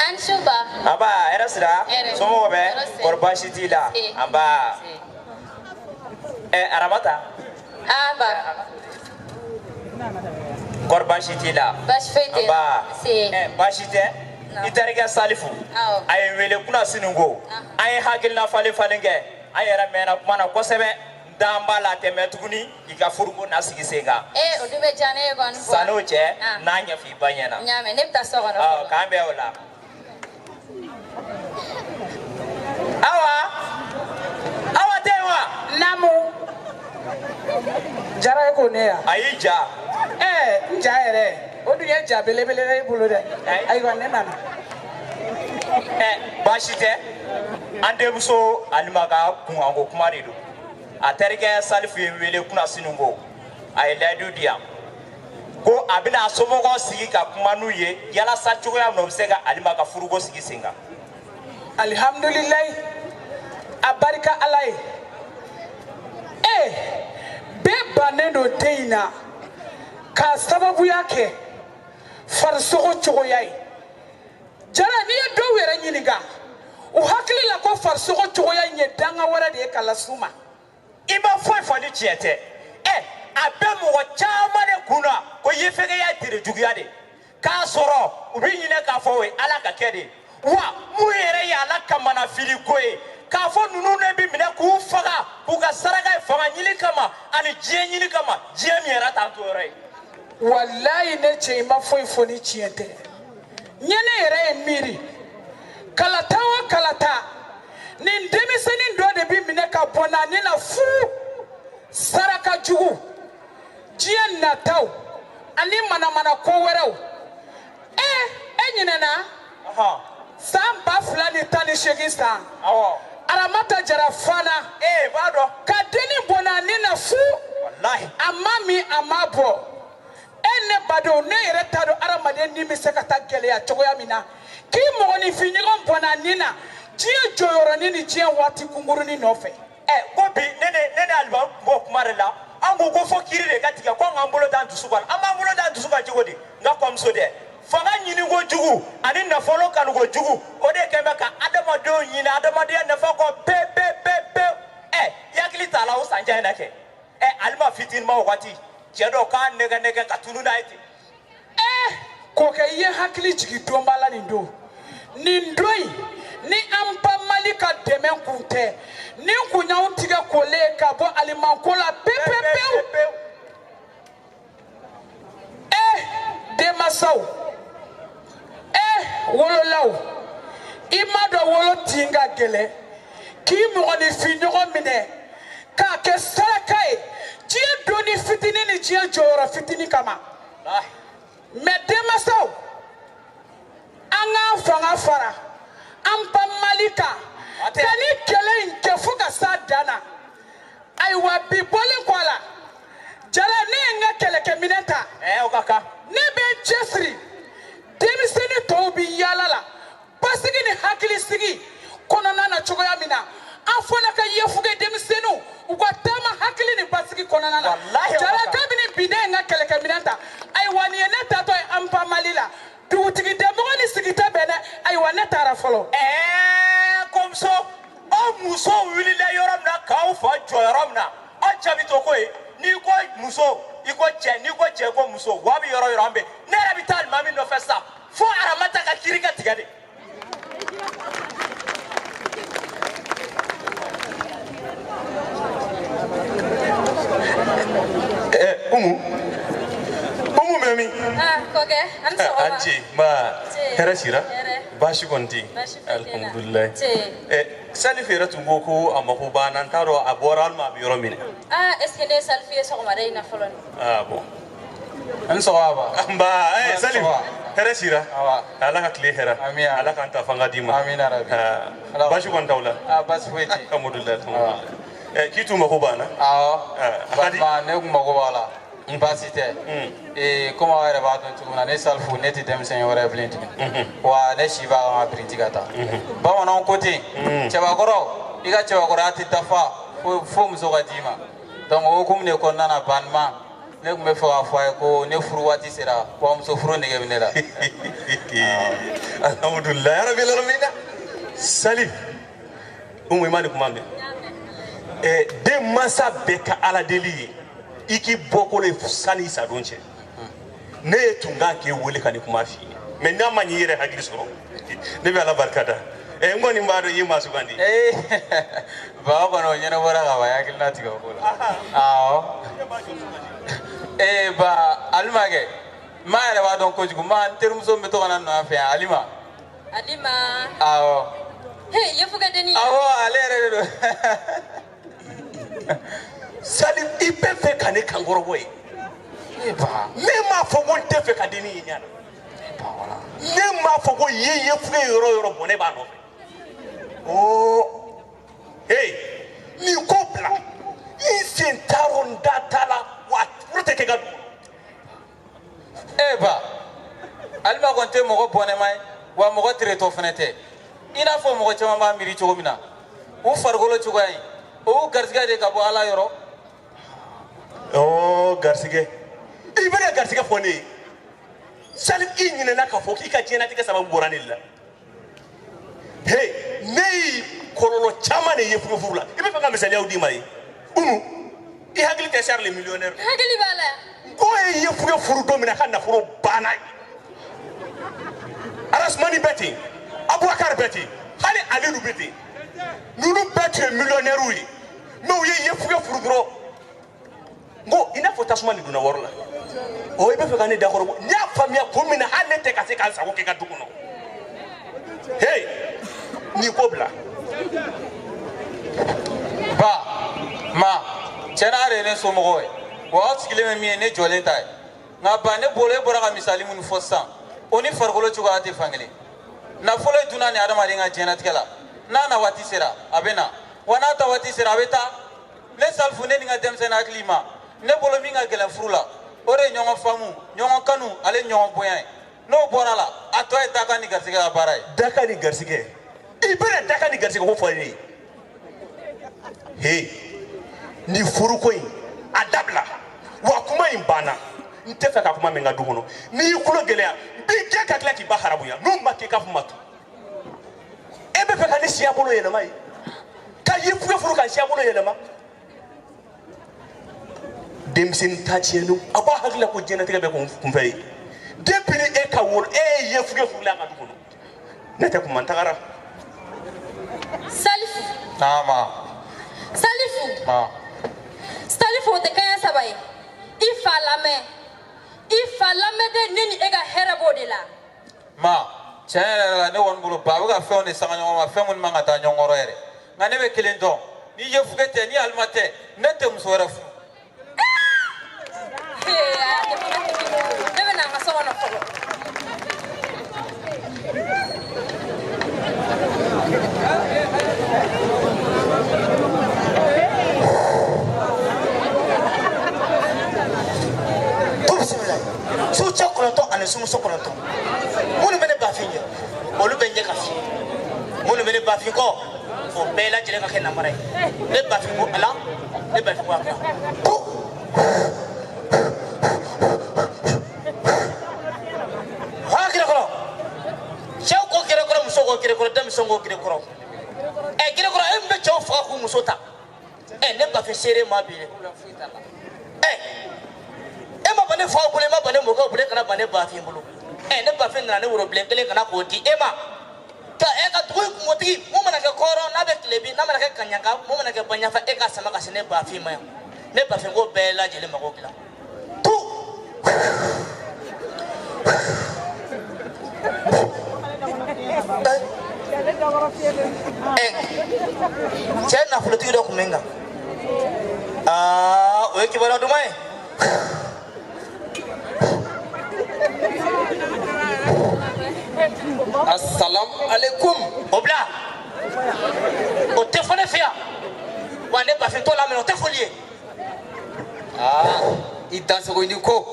Ansuba. Aba hɛrɛ sira somɔgɔw bɛ kɔrɔ baasi t'i la anba aramata Aba. kɔrɔ baasi t'i la Baasi foyi tɛ. anba Se. baasi tɛ i terikɛ Salifu Awɔ. a ye wele kunna siniko an ye hakilina falen falen kɛ an yɛrɛ mɛnna kuma na kosɛbɛ dan b'a la tɛmɛ tuguni i ka furuko na sigi sen kan O dun bɛ diya ne ye kɔni. san'o cɛ n'a ɲɛfɔ i ba ɲɛna. N y'a mɛn ne bɛ taa so kɔnɔ fɔlɔ. K'an bɛn o la. Awa tɛ yen wa. Namu. Jara ye ko ne ya. A y'i ja. N ja yɛrɛ o dun ye ja belebele ye i bolo dɛ. Ayiwa ne nana. Baasi tɛ an denmuso Alima ka kunkanko kuma de don a terikɛ Salifu ye wele kunna siniko a ye layidu di yan ko a bɛna a somɔgɔw sigi ka kuma n'u ye yalasa cogoya min na u bɛ se ka Alima ka furuko sigi sen kan. Alihamdulilayi a barika Ala ye. Bɛɛ bannen don den in na k'a sababuya kɛ farisogo cogoya ye. Jara n'i ye dɔw yɛrɛ ɲininka u hakili la ko farisogo cogoya in ye danga wɛrɛ de ye ka las'u ma. I ma foyi fɔ ni tiɲɛ tɛ a bɛ mɔgɔ caman de kun na ko yefegeya tere juguya de k'a sɔrɔ u bɛ ɲinɛ k'a fɔ o ye Ala ka kɛ de wa mun yɛrɛ ye Ala kamana fili ko ye k'a fɔ ninnu de bɛ minɛ k'u faga k'u ka saraka fanga ɲini kama ani diɲɛ ɲini kama diɲɛ min yɛrɛ t'an to yɔrɔ ye. Walayi ne cɛ i ma foyi fɔ ni tiɲɛ tɛ. Ɲɛ ne yɛrɛ ye miiri kalata o kalata nin denmisɛnnin dɔ de bɛ minɛ ka bɔ na ni na furu saraka jugu diɲɛ nataw ani manamana ko wɛrɛw e ɲinɛna san 2018 san Aramata Jara fana b'a dɔn ka dennin bɔ na ni na furu a ma min a ma bɔ ne badenw ne yɛrɛ t'a dɔn adamaden ni bɛ se ka taa gɛlɛya cogoya min na k'i mɔgɔninfin ɲɔgɔn bɔ na ni na diɲɛ jɔyɔrɔnin ni diɲɛ waati kunkurunin nɔfɛ. Ko bi ne ni Alima b'o kuma de la an ko fɔ kiri de ka tigɛ ko an k'an bolo da dusu kan an b'an bolo da dusu kan cogo di n ka kɔmuso dɛ fanga ɲini ko jugu ani nafolo kanu ko jugu o de kɛn bɛ ka adamadenw ɲini adamadenya nafa kɔ pewu yakili t'a la o san jan in na kɛ Alima fitinin ma o waati cɛ dɔ k'a nɛgɛ ka tunu n'a ye ten. K'o kɛ i ye hakili jigin don b'a la nin don nin don in ni an ba Mali ka dɛmɛ kun tɛ ni kun y'anw tigɛ kolen ka bɔ alimanko la pewu. Denmansaw wololaw i ma dɔn wolo tin ka gɛlɛn k'i mɔgɔninfin ɲɔgɔn minɛ k'a kɛ saraka ye diɲɛ doni fitinin ni diɲɛ jɔyɔrɔ fitinin kama mais denmansaw an k'an fanga fara an ba Mali kan ka ni kɛlɛ in kɛ fo ka s'a dan na ayiwa bi bɔlen kɔ a la Jara ne ye n ka kɛlɛkɛminɛn ta ne bɛ n cɛsiri denmisɛnnin tɔw bɛ yaala la basigi ni hakilisigi kɔnɔna na cogoya min na an fana ka yefuge denmisɛnninw u ka taama hakili ni basigi kɔnɔna na Jara kabini bi ne ye n ka kɛlɛkɛminɛn ta ayiwa nin ye ne taatɔ ye an ba Mali la dugutigi dɛmɔgɔ ni sigita bɛn dɛ ayiwa ne taara fɔlɔ. Kɔmuso aw musow wulila yɔrɔ min na k'aw fa jɔ yɔrɔ min na aw jaabi to ko ye n'i ko muso i ko cɛ n'i ko cɛ i ko muso wa bɛ yɔrɔ yɔrɔ an bɛ ne yɛrɛ bɛ taa Alimami nɔfɛ sisan fo Aramata ka kiri ka tigɛ de. Umu mɛmi. Kɔkɛ an sɔgɔma. Anci ma hɛrɛ sira baasi kɔni tɛ yen alihamudulilayi. Salifu yɛrɛ tun ko ko a mako banna n t'a dɔn a bɔra hali ma a bɛ yɔrɔ min na. Est-ce que ne ye Salifu ye sɔgɔmada in na fɔlɔ ni. Bon. An sɔgɔma. Nba Salifu hɛrɛ sira. Ala ka tile hɛrɛ. Ala k'an ta fanga d'i ma. Amina rabi. Baasi kɔni t'aw la. Baasi foyi tɛ yen. Alhamdulilayi. K'i tun mako banna. Awɔ. Balima ne kun mako b'a la. baasi tɛ komi aw yɛrɛ b'a dɔn cogo min na ne salifu ne tɛ denmisɛn wɛrɛ bilen tuguni wa ne si b'a kan ka birinti ka taa bamananw ko ten cɛbakɔrɔ i ka cɛbakɔrɔya tɛ dafa fo muso ka d'i ma donc o hukumu de kɔnɔna na banima ne tun bɛ fɛ k'a fɔ a ye ko ne furu waati sera wa muso furu nege bɛ ne la alhamdulilayi yarabi alamina salif umu ima ni kuma mɛn den mansa bɛɛ ka ala deli ye i k'i bɔkolo ye sani i sadon cɛ ne ye tun kan k'e wele ka nin kuma f'i ye mais n'a ma ɲi i yɛrɛ hakili sɔrɔ ne bɛ ala barika da n kɔni b'a dɔn i ye maa sugandi ba kɔni o ɲɛnabɔra ka ban hakilina tigɛ o ko la awɔ ba alimakɛ ma yɛrɛ b'a dɔn kojugu ma n terimuso min bɛ to ka na nɔfɛ yan alima awɔ awɔ ale yɛrɛ de don Salim i bɛ fɛ ka ne kankɔrɔbɔ ye ne m'a fɔ ko n tɛ fɛ ka denni ye ɲana ne m'a fɔ ko ye fuge yɔrɔ o yɔrɔ bɔn ne b'a nɔfɛ nin ko bila i sen taar'o n da t'a la wa furu tɛ kɛ ka dugu ba alima kɔni tɛ mɔgɔ bɔnɛma ye wa mɔgɔ teretɔ fɛnɛ tɛ i n'a fɔ mɔgɔ caman b'a miiri cogo min na u farikolo cogoya in o y'u garisɛgɛ de ka bɔ ala yɔrɔ garisɛgɛ i bɛna garisɛgɛ fɔ ne ye Salim i ɲinɛna k'a fɔ k'i ka diɲɛlatigɛ sababu bɔra ne la ne ye kɔlɔlɔ caman de ye furu la i bɛ fɛ ka misaliyaw d'i ma ye Umu i hakili tɛ Charles le millionnaire hakili b'a la ko e ye furu don min na ka nafolo banna Arasumani bɛ ten Abubakar bɛ ten hali Alidu bɛ ten ninnu bɛɛ tun ye millionnaire ye mais u ye furu dɔrɔn n ko i n'a fɔ tasuma nin donna wari la i bɛ fɛ ka ne dakɔrɔ n y'a faamuya kun min na hali ne tɛ ka se k'an sago kɛ ka du kɔnɔ nin ko bila ba ma tiɲɛna a de ye ne somɔgɔw ye wa aw sigilen bɛ min ye ne jɔlen ta ye nka ba ne bolo e bɔra ka misali minnu fɔ sisan o ni farikolo cogoya tɛ fan kelen nafolo ye dunan ni adamaden ka diɲɛnatigɛ la n'a na waati sera a bɛ na wa n'a ta waati sera a bɛ taa ne salifu ne ni n ka denmisɛnnin hakili ma ne bolo min ka gɛlɛn furu la o de ye ɲɔgɔn faamu ɲɔgɔn kanu ale ɲɔgɔn bonya ye n'o bɔra la a tɔ ye dakan ni garisɛgɛ ka baara ye dakan ni garisɛgɛ i bɛna dakan ni garisɛgɛ ko fɔ ne ye nin furuko in a dabila wa kuma in banna n tɛ fɛ ka kuma min ka du kɔnɔ n'i y'i kulo gɛlɛya bi kɛ ka tila k'i ba haramuya n'o ma kɛ i ka fuma to e bɛ fɛ ka ne siya bolo yɛlɛma ye ka y'i furu ka siya bolo yɛlɛma denmisɛnnin ta tiɲɛni a b'a hakili la ko diɲɛlatigɛ bɛ kunfɛ ye depuis ni e ka wolo e ye furu la a ka du kɔnɔ ne tɛ kuma n tagara Salifu Salifu o tɛ kɛɲɛ saba ye i fa lamɛn de ne ni e ka hɛrɛ b'o de la ma tiɲɛ yɛrɛ la ne kɔni bolo ba a bɛ ka fɛnw de sanga ɲɔgɔn ma fɛn minnu man ka taa ɲɔgɔn kɔrɔ yɛrɛ nka ne bɛ kelen dɔn ni ye fuge tɛ ni alima tɛ ne tɛ muso wɛrɛ furu ne bɛ na an ka so kɔnɔ fɔlɔ su cɛ 9 ani sumuso 9 minnu bɛ ne bafin ye olu bɛ ɲɛ ka fi minnu bɛ ne bafin kɔ o bɛɛ lajɛlen ka kɛ namara ye ne bafin ko ala ne bafin ko akira ha kira kɔrɔ cɛw ko kira kɔrɔ muso ko kira kɔrɔ denmisɛn ko kira kɔrɔ kira kɔrɔ e min bɛ cɛw faga k'u muso ta ne bafin seere ma bi dɛ e ma bane fa bolo e ma bane mɔkɛ bolo e kana bane bafin bolo ne bafin nana ne woro bilen kelen kana k'o di e ma ka ka tugu mɔtigi mun mana kɛ kɔrɔ n'a bɛ tile bin n'a mana kɛ kaɲaka mun mana kɛ banyafa e ka sama ka se ne bafin ma yan ne bafin ko bɛɛ lajɛlen mago dilan cɛ nafolotigi dɔ tun bɛ n kan o ye kibaruya duman ye Assalamu alaikum. O bila o tɛ fɔ ne fɛ yan wa ne bafin t'o la minɛ o tɛ fɔli ye i dansogo ni ko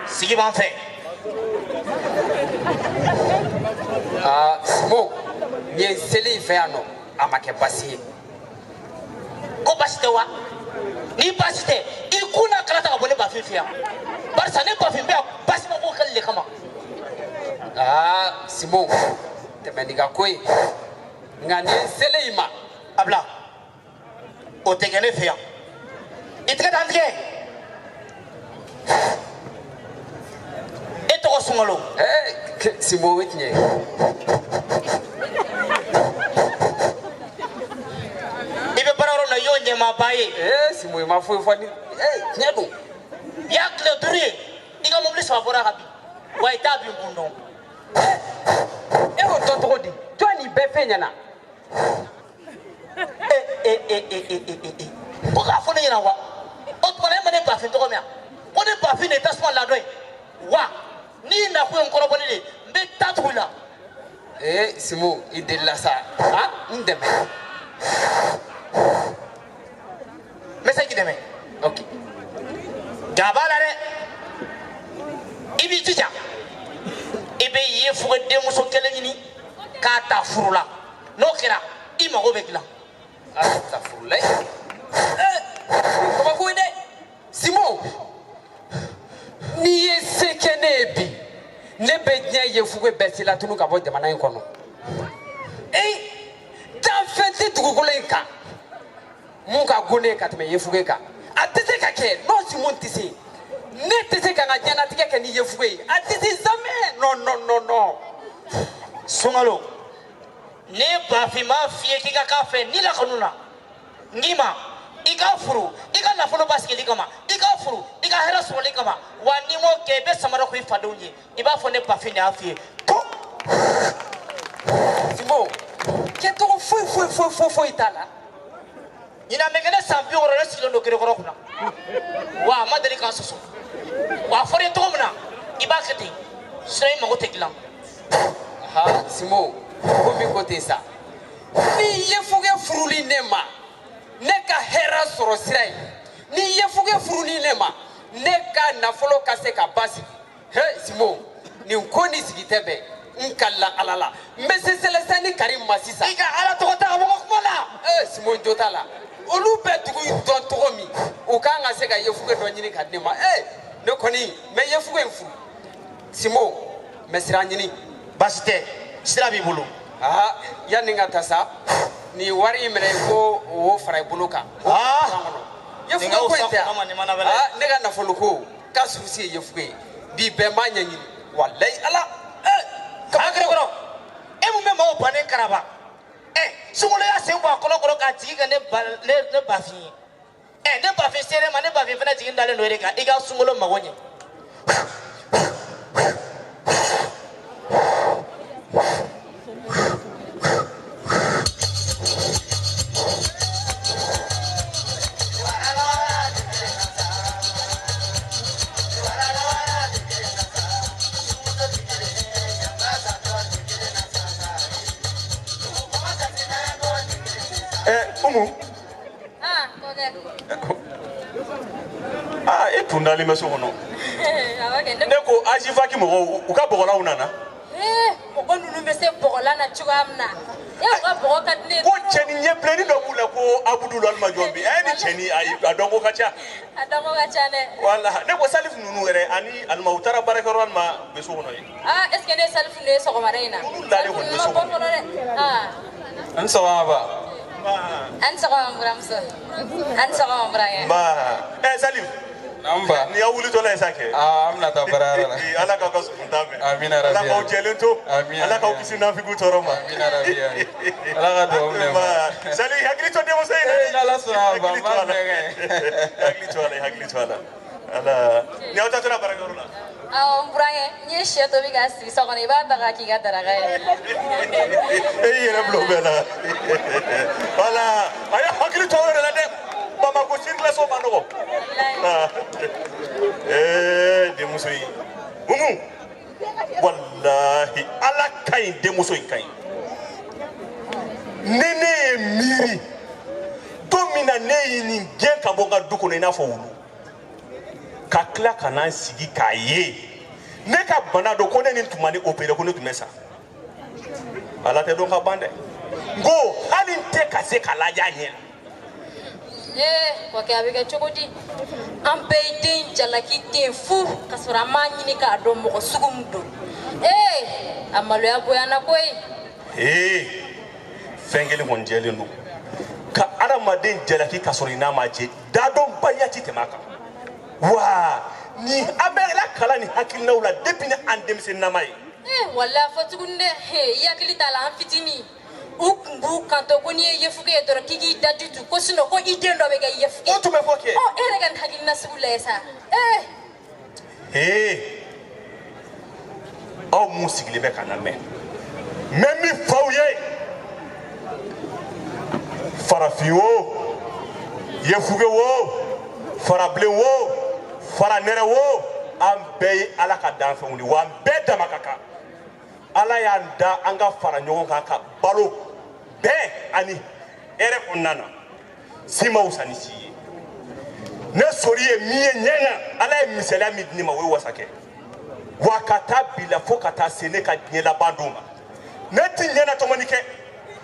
sigi b'an fɛ Simo nin ye seli in fɛ yan nɔ a ma kɛ basi ye ko basi tɛ wa ni basi tɛ i kun n'a kala ta ka bɔ ne bafin fɛ yan barisa ne bafin bɛ yan basi ma ko kɛli de kama Simo tɛmɛ n'i ka ko ye nka nin ye seli in ma a bila o tɛ kɛ ne fɛ yan i tɛgɛ dan tigɛ e tɔgɔ Sunkalo Simo o ye tiɲɛ ye i bɛ baara yɔrɔ la i y'o ɲɛmaaba ye Simo i ma foyi fɔ ni tiɲɛ don i y'a tile 5 ye i ka mobili 3 bɔra ka bin wa i t'a bin kun dɔn e y'o dɔn cogo di jɔn nin bɛɛ fɛn ɲɛna ko k'a fɔ ne ɲɛna wa o tuma e ma ne bafin tɔgɔ min ko ne bafin de ye tasuma ladɔn ye wa n'i nakun ye n kɔrɔbɔli de n bɛ taa tugu i la Simo i delila sa n dɛmɛ n bɛ se k'i dɛmɛ ok jaa b'a la dɛ i b'i jija i bɛ Yefuge denmuso kelen ɲini k'a ta furu la n'o kɛra i mago bɛ dilan ta furu la kabako ye dɛ Simo n'i ye se kɛ ne ye bi ne bɛ diɲɛ Yefuge bɛɛ sela tunu ka bɔ jamana in kɔnɔ danfɛn tɛ dugukolo in kan mun ka go ne ka tɛmɛ Yefuge kan a tɛ se ka kɛ n'o Simo tɛ se ne tɛ se ka n ka diɲɛlatigɛ kɛ ni Yefuge ye a tɛ se jamais non non non non Sunkalo ne bafin m'a f'i ye k'i ka k'a fɛ ni lakanu na n k'i ma i ka furu i ka nafolo basigili kama i ka furu i ka hɛrɛ sɔrɔli kama wa n'i m'o kɛ i bɛ samara ko i fadenw ye i b'a fɔ ne bafin de y'a f'i ye ko Simo kɛcogo foyi t'a la ɲinan bɛ kɛ ne san 60 ne sigilen don gerekɔrɔ kunna wa a ma deli k'an sɔsɔ wa a fɔra i cogo min na i b'a kɛ ten sinon i mago tɛ dilan Simo ko min ko ten sa ni Yefuge furuli ne ma ne ka hɛrɛ sɔrɔ sira ye ni Yefuge furuli ne ma ne ka nafolo ka se ka basigi Simo nin ko ni sigi tɛ bɛn n kalila Ala la n bɛ se Célestin ni Karim ma sisan i ka Ala tɔgɔ ta ka bɔ n ka kuma la Simo n jo t'a la olu bɛ dugu in dɔn cogo min u kan ka se ka Yefuge dɔ ɲini ka di ne ma ne kɔni n bɛ Yefuge in furu Simo n bɛ sira ɲini baasi tɛ sira b'i bolo yanni n ka taa sa nin wari in minɛ i ko o fara i bolo kan Yefuge ko in tɛ ne ka nafolo ko k'a surusi ye Yefuge ye bi bɛɛ m'a ɲɛɲini walayi Ala kaba gerekɔrɔ e mun bɛ maaw bannen karaba Sunkalo y'a sen bɔ a kɔnɔ k'a jigi kɛ ne bafin ye ne bafin sere ma ne bafin fana jigin dalen don e de kan i ka Sunkalo mago ɲɛ Umu e tun dalen bɛ so kɔnɔ ne ko Azifaki mɔgɔw u ka bɔgɔlaw nana mɔgɔ ninnu bɛ se bɔgɔla na cogoya min na e ka bɔgɔ ka di ne ye ko cɛni ɲɛbilenni dɔ b'u la ko Abudu walima jɔn bi ni cɛni a dɔnko ka ca a dɔnko ka ca dɛ wala ne ko Salifu ninnu yɛrɛ ani Alima u taara baarakɛyɔrɔ Alima bɛ so kɔnɔ ye est ce que ne ye Salifu ne ye sɔgɔmada in na dalen kɔni bɛ so kɔnɔ an sɔgɔma ba an sɔgɔma n buramuso an sɔgɔma n burankɛ Salifu Namba. Ni ya wulitɔla ye sa kɛ an bɛna taa baarayɔrɔ la Ala k'aw ka sukunta mɛn amina rabi Ala k'aw jɛlen to Ala k'aw kisi nafigiw tɔɔrɔ ma amina rabi Ala ka dugawu minɛ ma Salifu hakili to denmuso in na n'Ala sɔnna ba n b'a mɛn hakili to a la Ala ni aw taatɔla baarakɛyɔrɔ la awɔ n burankɛ n ye sɛ tobi k'a sigi so kɔnɔ i b'a ta k'a k'i ka daraka ye e y'i yɛrɛ bila o bɛɛ la wala a ye hakili to aw yɛrɛ la dɛ Bamako circulation ma nɔgɔ denmuso in Umu wallahi Ala ka ɲi denmuso in ka ɲi ni ne ye miiri don min na ne ye nin gɛn ka bɔ n ka du kɔnɔ i n'a fɔ wulu tila ka n'an sigi k'a ye ne ka bana dɔ ko ne ni tuma ni opéré ko ne tun bɛ sa ala tɛ dɔn ka ban dɛ n ko hali n tɛ ka se ka lajɛ a ɲɛ kɔkɛ a bɛ kɛ cogo di an bɛɛ ye den jalaki den fu ka sɔrɔ an m'a ɲini k'a dɔn mɔgɔ sugu min don a maloya bonyana koyi fɛn kelen kɔni jɛlen don ka adamaden jalaki ka sɔrɔ i n'a ma jɛ dadɔnbaliya ti tɛmɛ a kan wa ni an bɛ lakala ni hakilinaw la depuis ni an denmisɛnninama ye wala fɔ tuguni dɛ i hakili t'a la an fitinin u kun b'u kanto ko n'i ye yefuge ye dɔrɔn k'i k'i daji tu ko sinon ko i den dɔ bɛ kɛ yefuge o tun bɛ fɔ kɛ e yɛrɛ ka nin hakilina sugu lajɛ sa aw mun sigilen bɛ ka na mɛn n bɛ min f'aw ye farafin wo yefuge wo farabilen wo faranɛrɛ wo an bɛɛ ye ala ka danfɛnw de wa an bɛɛ dama ka kan ala y'an da an ka fara ɲɔgɔn kan ka balo bɛɛ ani hɛrɛ kɔnɔna na si ma wusa ni si ye ne sori ye min ye ɲɛ na ala ye misaliya min di ne ma o ye wasa kɛ wa ka taa bi la fo ka taa se ne ka diɲɛ laban don ma ne ti ɲɛ na tɔmɔni kɛ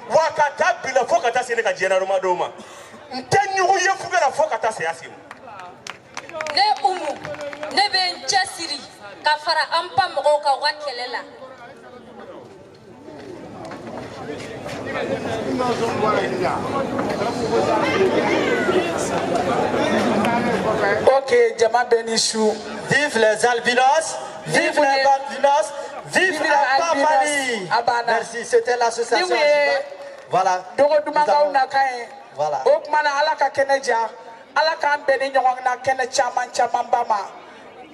wa ka taa bi la fo ka taa se ne ka diɲɛ laban don ma n tɛ ɲugu ye fuge la fo ka taa saya se ma ne umu ne bɛ n cɛsiri ka fara an ba mɔgɔw kan u ka kɛlɛ la Ok, jama beni chou. Vive les albinos, vive les albinos, vive la Papali. Merci, c'était l'association. Voilà. Voilà. O kumana ala ka kɛnɛ ja, ala k'an bɛn ni ɲɔgɔn na kɛnɛ caman caman ba ma.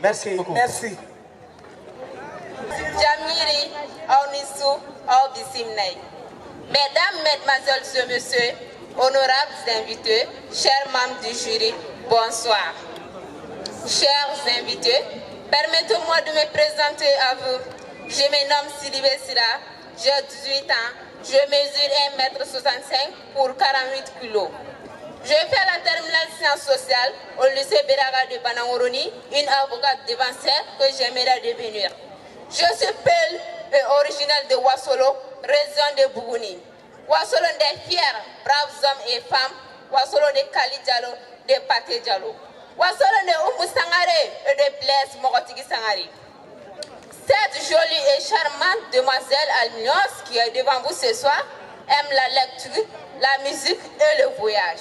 Merci beaucoup. Merci. Jamiri, aw ni su, aw bisimilai. Mesdames, mesdemoiselles et messieurs, honorables invités, chers membres du jury, bonsoir. Chers invités, permettez-moi de me présenter à vous. Je me nomme Sylvie Sira, j'ai 18 ans, je mesure 1,65 m pour 48 kg. Je fais la terminale sciences sociales au lycée Beraga de Banangoroni, une avocate dévancière que j'aimerais devenir. Je suis Peul et originaire de Wasolo, région de Bougouni. Wasolo des fiers, braves hommes et femmes. Wasolo de Kali Diallo, de Paté Diallo. Wasolo de Oumou Sangare et de Blaise Morotigi Sangari. Cette jolie et charmante demoiselle albinos qui est devant vous ce soir aime la lecture, la musique et le voyage.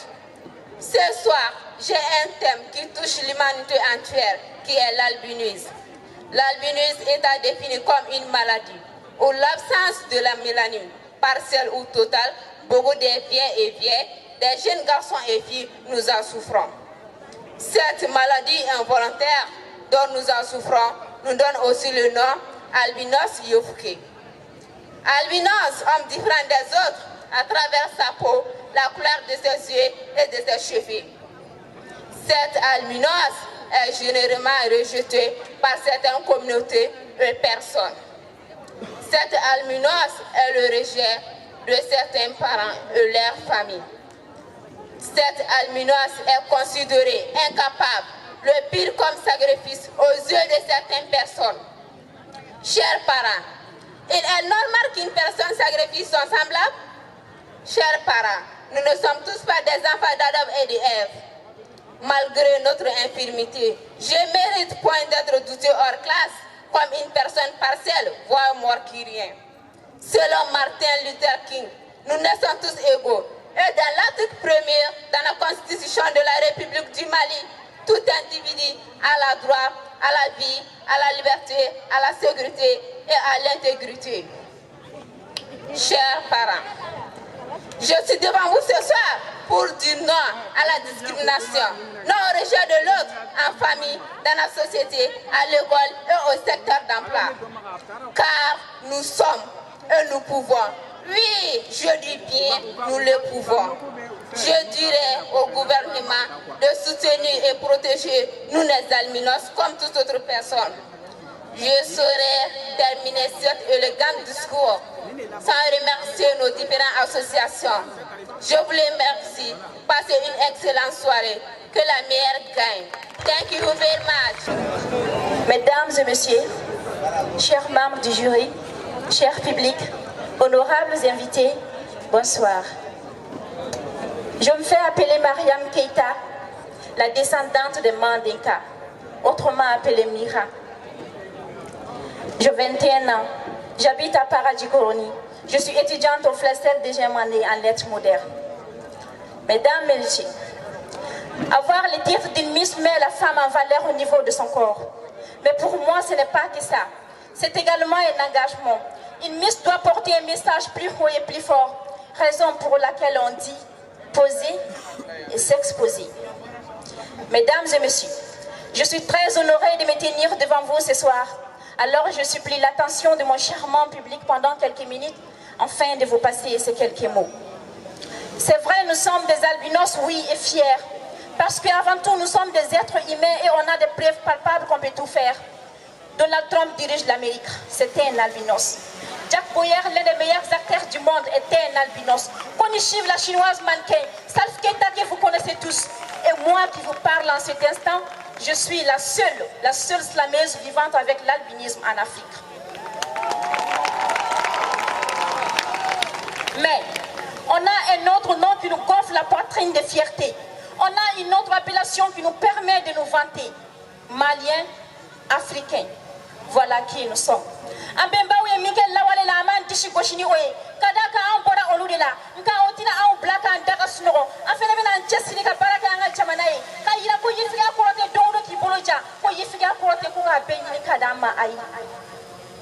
Ce soir, j'ai un thème qui touche l'humanité entière, qui est l'albinisme. L'albinisme est défini comme une maladie ou l'absence de la mélanine, partielle ou totale. Beaucoup de vieux et vieilles, des jeunes garçons et filles, nous en souffrons. Cette maladie involontaire dont nous en souffrons nous donne aussi le nom albinos yofuke. Albinos, homme différent des autres, à travers sa peau, la couleur de ses yeux et de ses cheveux. Cette albinos est généralement rejetée par certaines communautés et personnes. Cette albinos est le rejet de certains parents et leurs familles. Cette albinos est considérée incapable, le pire comme sacrifice aux yeux de certaines personnes. Chers parents, il est normal qu'une personne sacrifie son semblable. Chers parents, nous ne sommes tous pas des enfants d'Adam et d'Ève. Malgré notre infirmité, je mérite point d'être douté hors classe comme une personne partielle, voire mort qui rien. Selon Martin Luther King, nous naissons tous égaux. Et dans l'article 1er, dans la Constitution de la République du Mali, tout individu a le droit à la vie, à la liberté, à la sécurité et à l'intégrité. Chers parents, je suis devant vous ce soir pour dire non à la discrimination, non au rejet de l'autre en famille, dans la société, à l'école et au secteur d'emploi. Car nous sommes et nous pouvons. Oui, je dis bien, nous le pouvons. Je dirais au gouvernement de soutenir et protéger nous les albinos comme toute autre personne. Je saurais terminer cet élégant discours sans remercier nos différentes associations. Je vous les remercie. Passez une excellente soirée. que la meilleure gagne. Thank you very much. Mesdames et messieurs, chers membres du jury, chers publics, honorables invités, bonsoir. Je me fais appeler Mariam Keita, la descendante de Mandinka, autrement appelée Mira. J'ai 21 ans, j'habite à Paradis-Coroni. Je suis étudiante au Flestel de Germanie en lettres modernes. Mesdames et messieurs, avoir le titre d'une Miss met la femme en valeur au niveau de son corps. Mais pour moi, ce n'est pas que ça. C'est également un engagement. Une Miss doit porter un message plus haut et plus fort, raison pour laquelle on dit poser et s'exposer. Mesdames et messieurs, je suis très honorée de me tenir devant vous ce soir. Alors je supplie l'attention de mon charmant public pendant quelques minutes, afin de vous passer ces quelques mots. C'est vrai, nous sommes des albinos, oui, et fiers, parce qu'avant tout, nous sommes des êtres humains et on a des preuves palpables qu'on peut tout faire. Donald Trump dirige l'Amérique, c'était un albinos. Jack Boyer, l'un des meilleurs acteurs du monde, était un albinos. Connie Chiv, la chinoise mannequin, Salf Keita que vous connaissez tous. Et moi qui vous parle en cet instant, je suis la seule slameuse vivante avec l'albinisme en Afrique. Mais on a un autre nom qui nous gonfle la poitrine de fierté. On a une autre appellation qui nous permet de nous vanter. Maliens, Africains. Voilà qui nous sommes. Ambembaouye Miguel Lawale la aman tishi goshini oye. Kadaka ambora oludela. Nka otina au blaka ndaka sunoro. Afena mena nchesini ka baraka anga chamanaye. Ka ila ko yifiga korote dondo ki boloja. Ko yifiga korote ko nga benyi kadama ayi.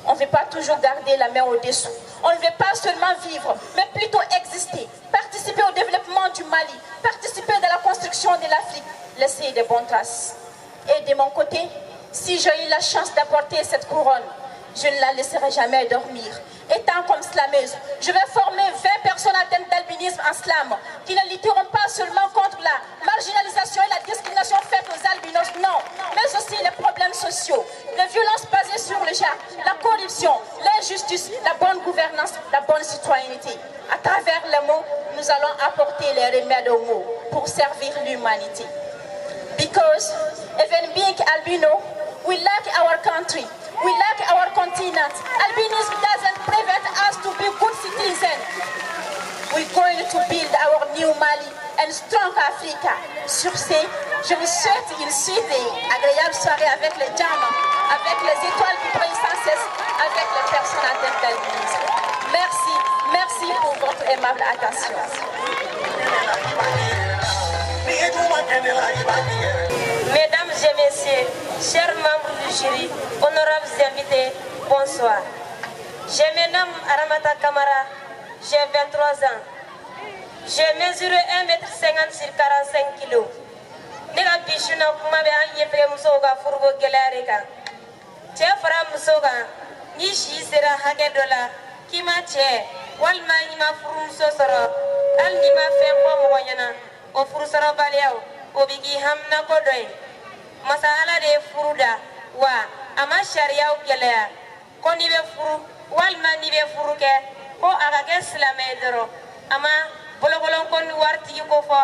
On ne veut pas toujours garder la main au-dessous. On ne veut pas seulement vivre, mais plutôt exister, participer au développement du Mali, participer dans la construction de l'Afrique, laisser de bonnes traces. Et de mon côté, si j'ai eu la chance d'apporter cette couronne, je ne la laisserai jamais dormir. Étant comme slameuse, je vais former 20 personnes atteintes d'albinisme en slam, qui ne lutteront pas seulement contre la marginalisation et la discrimination faite aux albinos, non, mais aussi les problèmes sociaux, les violences basées sur le genre, la corruption, l'injustice, la bonne gouvernance, la bonne citoyenneté. À travers les mots, nous allons apporter les remèdes aux mots pour servir l'humanité. Because even being albino, we like our country. We like our continent. Albinism doesn't prevent us to be good citizens. We're going to build our new Mali and strong Africa. Sur ce, je vous souhaite une suite agréable soirée avec les diamants, avec les étoiles qui brillent sans cesse, avec les personnes atteintes d'albinisme. Merci, merci pour votre aimable attention. Mesdames et messieurs, chers membres du jury, honorables invités, bonsoir. Je me nomme Aramata Kamara, j'ai 23 ans. J'ai mesuré 1,50 m sur 45 kg. Je suis un peu de temps. Je ni shi sera hage dola kima che walma ima furu sosoro al ni ma fembo mo wanyana o furu soro baliao o bigi hamna kodoy masala de furuda wa ama sharia o gelea ko ni be furu walma ni be furu ke ko aga ke islamé doro ama bologolon ko ni warti ko fo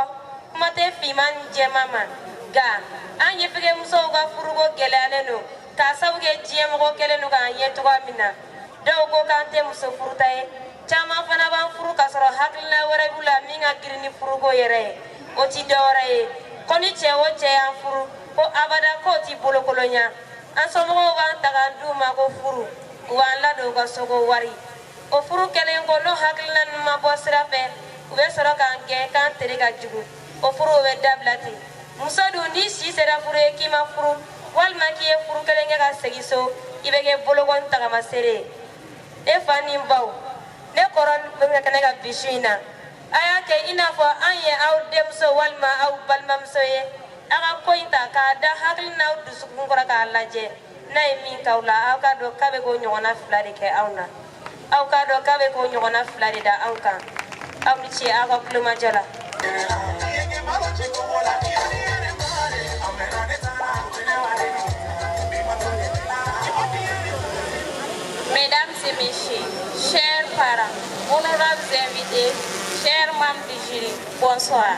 kuma te fiman jemama ga an yefege muso ga furu go gelea leno ka sabuge jiem go kele no ga yeto ga mina do go kante muso furtaye chama fana ban furu ka soro haklina wara bula minga girini furu go yere o ti doraye koni che o che an furu ko abada ko ti bolo kolonya an so mo ban taga duma go furu wan la do ga sogo wari o furu kele go no haklina ma bo sirafe u be soro kan ke kan tere ga jugu o furu be dablati muso do ni si sera furu e ki ma furu walma ki e furu kele nga ga segiso ibege bolo gon taga masere e fani baw ne koron be kana ga bishina aya ke ina fo anye aw demso walma aw balmam soye aga kointa ka da haklina aw dusu ngora ka laje nay min kawla aw ka do kabe go nyona flari ke awna aw ka do kabe go nyona flari da aw ka aw ni ci aga pluma jala Mesdames et messieurs, chers parents, honorables invités, chers membres du jury, bonsoir.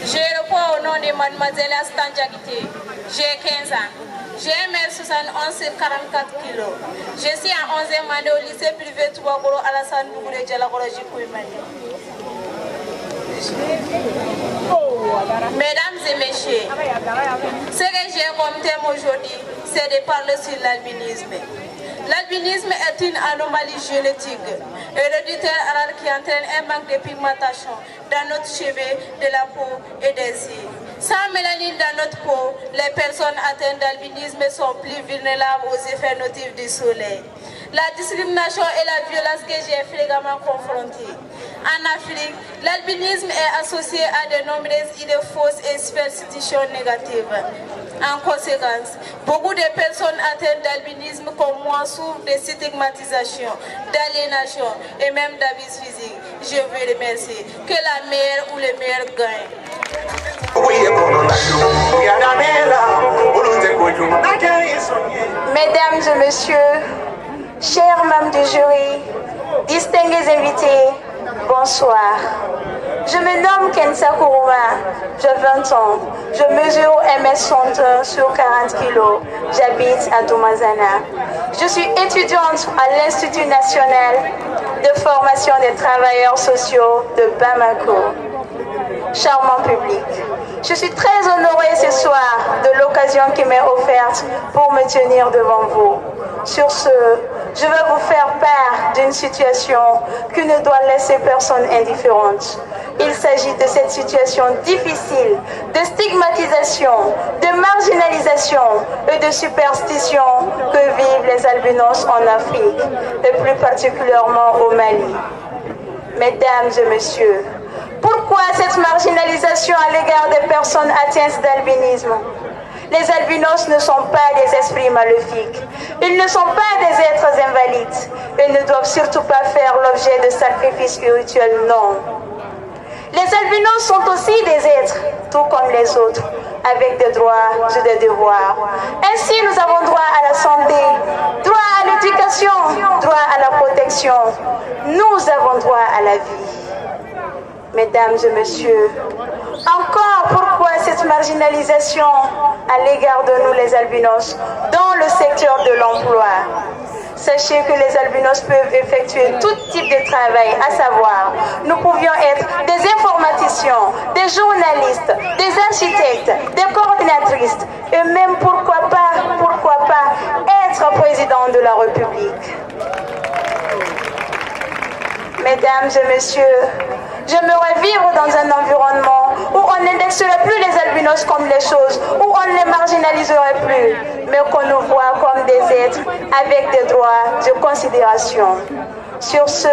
Je réponds au nom de mademoiselle Astan Diakité. J'ai 15 ans. J'ai 1m71 sur 44 kg. Je suis en 11e année au lycée privé Toubagoro Alassane Bougoulé Dialagoroji Kouimani. Mesdames et messieurs, ce que j'ai comme thème aujourd'hui, c'est de parler sur l'albinisme. L'albinisme est une anomalie génétique héréditaire qui entraîne un manque de pigmentation dans notre cheveux, de la peau et des yeux. Sans mélanine dans notre peau, les personnes atteintes d'albinisme sont plus vulnérables aux effets nocifs du soleil. La discrimination et la violence que j'ai fréquemment confrontées. En Afrique, l'albinisme est associé à de nombreuses idées fausses et superstitions négatives. En conséquence, beaucoup de personnes atteintes d'albinisme comme moi souffrent de stigmatisation, d'aliénation et même d'abus physiques. Je vous remercie. Que la meilleure ou le meilleur gagne. Mesdames et messieurs, chers membres du jury, distingués invités, bonsoir. Je me nomme Kensa Kourouma, j'ai 20 ans, je mesure 1m61 sur 40 kg, j'habite à Doumazana. Je suis étudiante à l'Institut national de formation des travailleurs sociaux de Bamako. Charmant public, je suis très honorée ce soir de l'occasion qui m'est offerte pour me tenir devant vous. Sur ce, je vais vous faire part d'une situation qui ne doit laisser personne indifférente. Il s'agit de cette situation difficile de stigmatisation, de marginalisation et de superstition que vivent les albinos en Afrique, et plus particulièrement au Mali. Mesdames et messieurs, pourquoi cette marginalisation à l'égard des personnes atteintes d'albinisme? Les albinos ne sont pas des esprits maléfiques. Ils ne sont pas des êtres invalides. Ils ne doivent surtout pas faire l'objet de sacrifices spirituels, non. Les albinos sont aussi des êtres, tout comme les autres, avec des droits et des devoirs. Ainsi, nous avons droit à la santé, droit à l'éducation, droit à la protection. Nous avons droit à la vie. Mesdames et messieurs, encore pourquoi cette marginalisation à l'égard de nous les albinos dans le secteur de l'emploi? Sachez que les albinos peuvent effectuer tout type de travail, à savoir, nous pouvions être des informaticiens, des journalistes, des architectes, des coordinatrices et même pourquoi pas être président de la République. Mesdames et messieurs, j'aimerais vivre dans un environnement où on n'indexerait plus les albinos comme les choses, où on ne les marginaliserait plus, mais qu'on nous voit comme des êtres avec des droits de considération. Sur ce,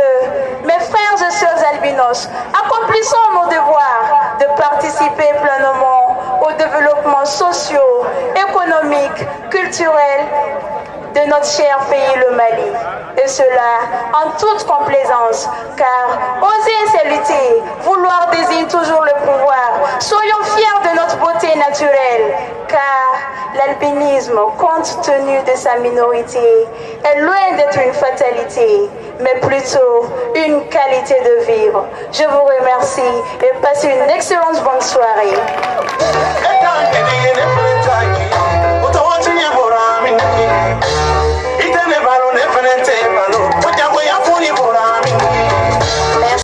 mes frères et sœurs albinos, accomplissons nos devoirs de participer pleinement au développement social, économique, culturel de notre cher pays, le Mali. Et cela en toute complaisance, car oser c'est lutter, vouloir désigne toujours le pouvoir. Soyons fiers de notre beauté naturelle, car l'albinisme, compte tenu de sa minorité, est loin d'être une fatalité, mais plutôt une qualité de vivre. Je vous remercie et passez une excellente bonne soirée.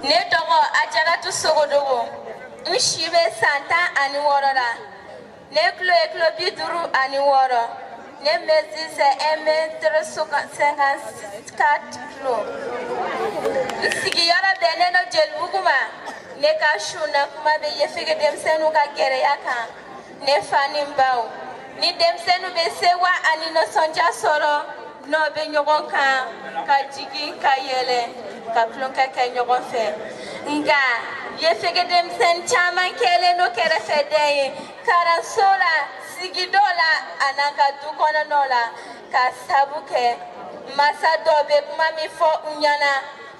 Ne tɔgɔ Ajaratu Sogodogo n si bɛ san 16 la ne kilo ye kilo 56 ne mesure c'est 1m54 kilo n sigiyɔrɔ bɛnnen do Jelibugu ma ne ka su na kuma bɛ yefege denmisɛnninw ka gɛrɛya kan ne fa ni n baw ni denmisɛnninw bɛ sewa ani nisɔndiya sɔrɔ n'o bɛ ɲɔgɔn kan ka jigin ka yɛlɛ ka tulonkɛ kɛ ɲɔgɔn fɛ nka yefege denmisɛnnin caman kɛlen do kɛrɛfɛden ye kalanso la sigidon la a n'an ka du kɔnɔnaw la ka sabu kɛ masa dɔ bɛ kuma min fɔ u ɲɛna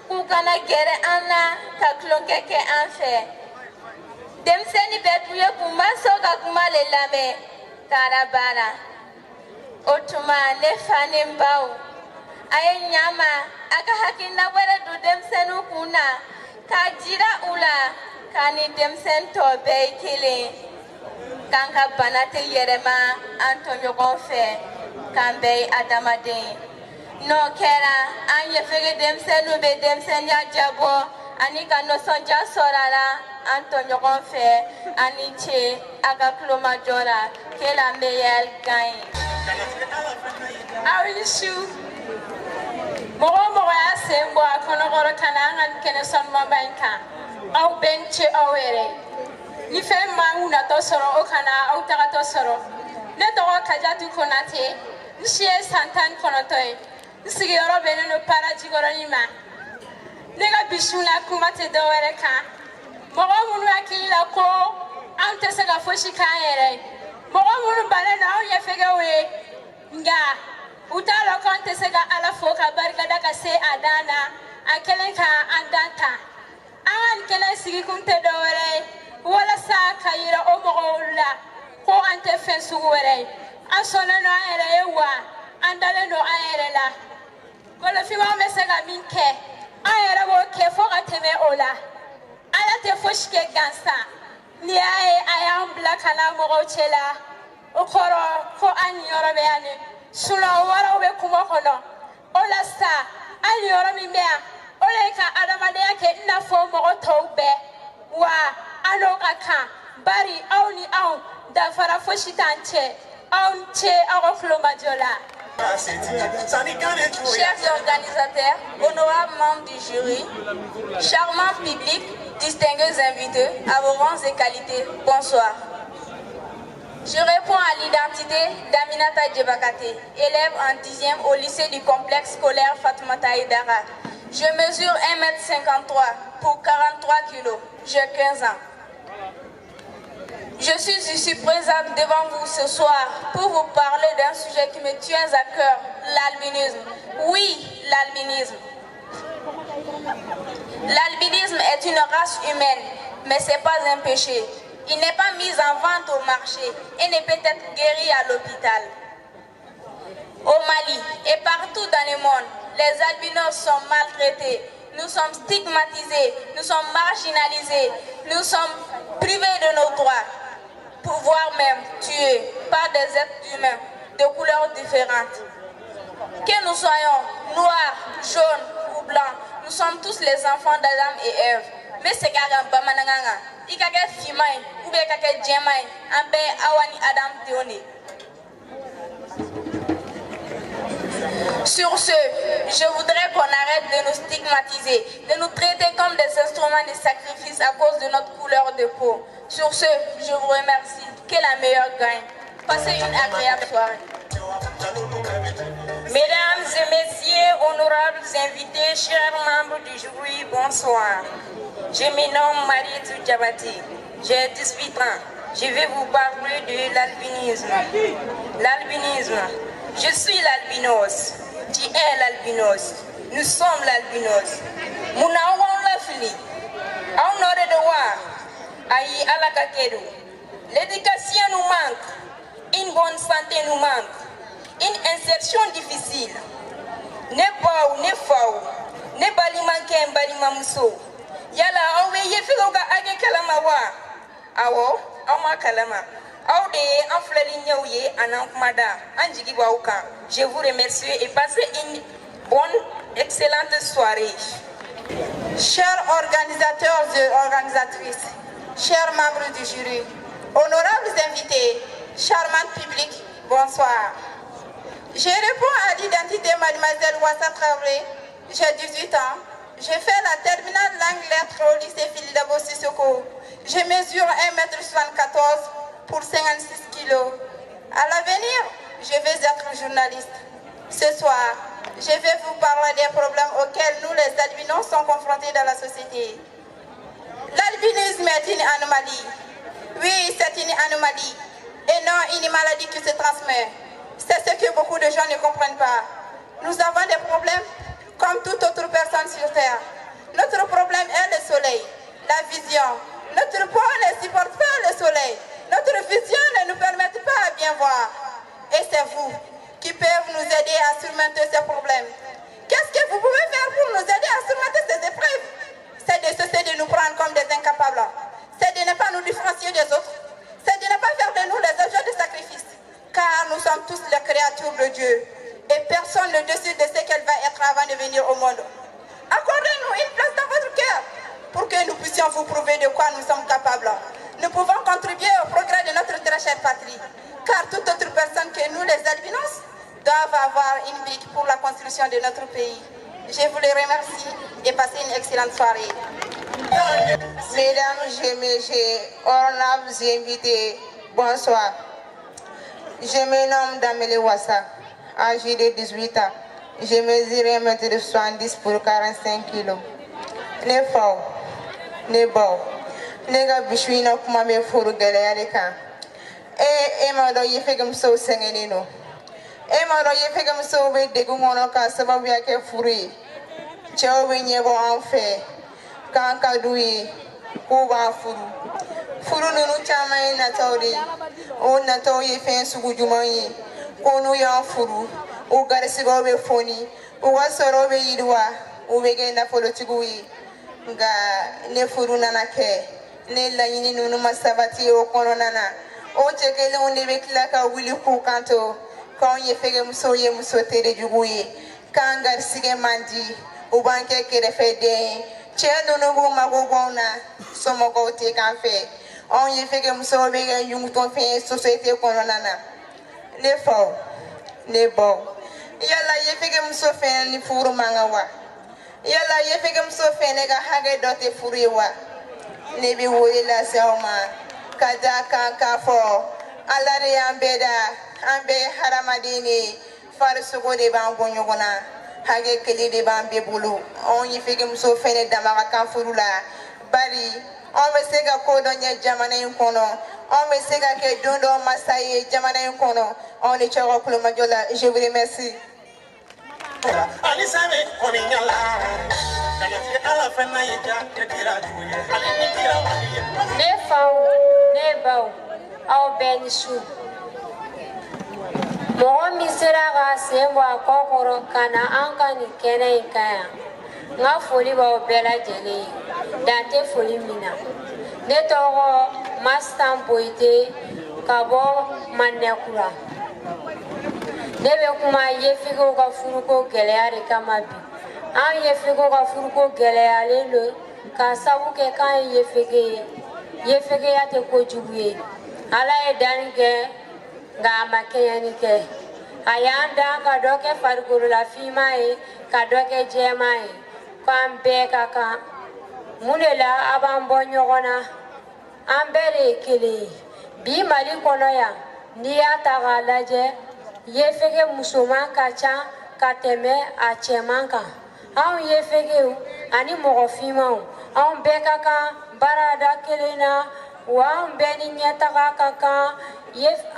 k'u kana gɛrɛ an na ka tulonkɛ kɛ an fɛ denmisɛnnin bɛɛ tun ye k'u masaw ka kuma le lamɛn taara baara o tuma ne fa ni n baw a ye ɲama a ka hakilina wɛrɛ don denmisɛnninw kun na k'a jira u la kani demsen to bɛɛ kelen k'an ka bana tɛ yɛlɛma an tɔɲɔgɔn fɛ k'an bɛɛ ye adamaden n'o kɛra an ɲɛfɛge denmisɛnninw bɛ denmisɛnniya jabɔ ani ka nisɔndiya sɔrɔ a la an tɔɲɔgɔn fɛ ani ce a ka kulomajɔ la que la meilleure gagne. aw ni su mɔgɔ o mɔgɔ y'a sen bɔ a kɔnɔkɔrɔ ka na an ka kɛnɛ sanumaba in kan aw bɛɛ ni ce aw yɛrɛ ni fɛn m'an natɔ sɔrɔ o kana aw tagatɔ sɔrɔ ne tɔgɔ kajatu konate n si ye san 19 ye n sigiyɔrɔ bɛnnen don parajikɔrɔnin ma ne ka bisunna kuma tɛ dɔwɛrɛ kan mɔgɔ minnu hakili la ko an tɛ se ka fosi k'an yɛrɛ ye mɔgɔ minnu bannen don anw ɲɛfɛgɛw ye nka u t'a dɔn ko an tɛ se ka ala fo ka barikada ka se a dan na a kɛlen ka an dan ta an ka nin kɛnɛ sigikun tɛ dɔwɛrɛ ye walasa ka yira o mɔgɔw la ko an tɛ fɛn sugu wɛrɛ ye an sɔnnen don an yɛrɛ ye wa an dalen don an yɛrɛ la golofinmaw bɛ se ka min kɛ an yɛrɛ b'o kɛ fo ka tɛmɛ o la ala tɛ fosi kɛ gansan n'i y'a ye a y'an bila ka na mɔgɔw cɛ la o kɔrɔ ko an ni yɔrɔ bɛ yan de sinɔn wɛrɛw bɛ kungo kɔnɔ o la sa an ni yɔrɔ min bɛ yan o de ye ka adamadenya kɛ i n'a fɔ mɔgɔ tɔw bɛɛ wa an n'o ka kan bari aw ni anw danfara fosi t'an cɛ aw ni ce aw ka kulomajɔ la. Chers organisateurs, honorables membres du jury, charmants publics, distingués invités, à vos rangs et qualités, bonsoir. Je réponds à l'identité d'Aminata Djebakate, élève en 10e au lycée du complexe scolaire Fatoumata Aïdara. Je mesure 1,53 m pour 43 kg. J'ai 15 ans. Je suis ici présente devant vous ce soir pour vous parler d'un sujet qui me tient à cœur, l'albinisme. Oui, l'albinisme. L'albinisme est une race humaine, mais ce n'est pas un péché. Il n'est pas mis en vente au marché et ne peut être guéri à l'hôpital. Au Mali et partout dans le monde, les albinos sont maltraités. Nous sommes stigmatisés, nous sommes marginalisés, nous sommes privés de nos droits, voire même tués par des êtres humains de couleurs différentes. Que nous soyons noirs, jaunes ou blancs, nous sommes tous les enfants d'Adam et Ève. Mais c'est quand même pas mananganga. Il y a des filles ou bien des gemmes, un peu awani Adam Théoné. Sur ce, je voudrais qu'on arrête de nous stigmatiser, de nous traiter comme des instruments de sacrifice à cause de notre couleur de peau. Sur ce, je vous remercie. Que la meilleure gagne. Passez une agréable soirée. Mesdames et messieurs, honorables invités, chers membres du jury, bonsoir. Je me nomme Mariétou Djabati. J'ai 18 ans. Je vais vous parler de l'albinisme. L'albinisme. Je suis l'albinos. Tu es l'albinos. Nous sommes l'albinos. Nous n'avons pas fini. On aurait de voir. Aïe Alakakedu. L'éducation nous manque. Une bonne santé nous manque. Une insertion difficile. Ne pas ou ne faou. Ne bali manque un bali mamousso. Yala awe yefiloga age kalama wa. Awo, awa kalama. Aoude, en flalignoye, en ankmada, en jigibauka. Je vous remercie et passez une bonne, excellente soirée. Chers organisateurs et organisatrices, chers membres du jury, honorables invités, charmants publics, bonsoir. Je réponds à l'identité mademoiselle Wassa Traoré, j'ai 18 ans, j'ai fait la terminale langue lettres au lycée Philippe Dabo Sissoko. Je mesure 1,74 m pour 56 kg. À l'avenir, je vais être journaliste. Ce soir, je vais vous parler des problèmes auxquels nous les albinos sommes confrontés dans la société. L'albinisme est une anomalie. Oui, c'est une anomalie et non une maladie qui se transmet. C'est ce que beaucoup de gens ne comprennent pas. Nous avons des problèmes comme toute autre personne sur Terre. Notre problème est le soleil, la vision. Notre peau ne supporte pas le soleil. Notre vision ne nous permet pas à bien voir. Et c'est vous qui pouvez nous aider à surmonter ces problèmes. Qu'est-ce que vous pouvez faire pour nous aider à surmonter ces épreuves? C'est de cesser de nous prendre comme des incapables. créature de Dieu et personne ne décide de ce qu'elle va être avant de venir au monde. Accordez-nous une place dans votre cœur pour que nous puissions vous prouver de quoi nous sommes capables. Nous pouvons contribuer au progrès de notre très chère patrie, car toute autre personne que nous, les albinos, doivent avoir une brique pour la construction de notre pays. Je vous les remercie et passez une excellente soirée. Mesdames, messieurs, honorables invités, bonsoir. Je me nomme Damele Wassa, âgé de 18 ans. Je mesure 1,70 m pour 45 kg. Ne faux, ne beau. Ne ga bishwina kuma me furu gele de kan. Ma do ye fegam so sengenino. Ma do ye fegam so be de gumono ka sababu yake furi. Cheo be nyebo anfe. Kan kadui ku ba furu. Furu nunu chama na tawri. O na to ye fen sugu jumanyi. Ko nu ya furu. O garisi go be foni. O wasoro be yidwa. O be genda folo tigui. Nga ne furu nana ke. Ne laɲini nunu ma sabati o kɔnɔna na o cɛkelenw de bɛ tila ka wuli k'u kanto k'anw ye fɛgɛmusow ye muso terijugu ye k'an garisɛgɛ man di u b'an kɛ kɛrɛfɛden ye cɛ ninnu b'u mago bɔ anw na somɔgɔw tɛ k'an fɛ anw ye fɛgɛmusow bɛ kɛ ɲugutɔfɛn ye sosiyete kɔnɔna na ne faw ne baw yala ye fɛgɛmuso fɛnɛ ni furu man kan wa yala ye fɛgɛmuso fɛnɛ ka hakɛ dɔ tɛ furu ye wa ne bɛ wele lase aw ma ka da kan k'a fɔ ala de y'an bɛɛ da an bɛɛ ye hadamaden de ye farisogo de b'an bɔ ɲɔgɔn na hakɛ kelen de b'an bɛɛ bolo anw ye fɛgɛmuso fɛnɛ dama ka kan furu la bari anw bɛ se ka ko dɔ ɲɛ jamana in kɔnɔ anw bɛ se ka kɛ don dɔ masa ye jamana in kɔnɔ anw ni cɛw ka kulomajɔ la je vous remercie. Ne faw ne baw aw bɛɛ ni su mɔgɔ min sera ka sen bɔ a kɔ kɔrɔ ka na an ka nin kɛnɛ in kan yan n ka foli b'aw bɛɛ lajɛlen ye dan tɛ foli min na ne tɔgɔ Mastan Boyite ka bɔ Manɛkura ne bɛ kuma yefigew ka furuko gɛlɛya de kama bi an yefigew ka furuko gɛlɛyalen don ka sabu kɛ k'an ye yefege ye yefegeya tɛ kojugu ye ala ye danni kɛ nka a ma kɛɲɛni kɛ a y'an dan ka dɔ kɛ farikolola ye ka dɔ kɛ jɛman ye k'an bɛɛ ka kan mun de la a b'an bɔ ɲɔgɔn na an bɛɛ de ye kelen ye bi mali kɔnɔ yan n'i y'a ta k'a lajɛ yefege musoman ka ca ka tɛmɛ a cɛman kan anw yefegew ani mɔgɔ finmanw anw bɛɛ ka kan baarada kelen na wa anw bɛɛ ni ɲɛtaga ka kan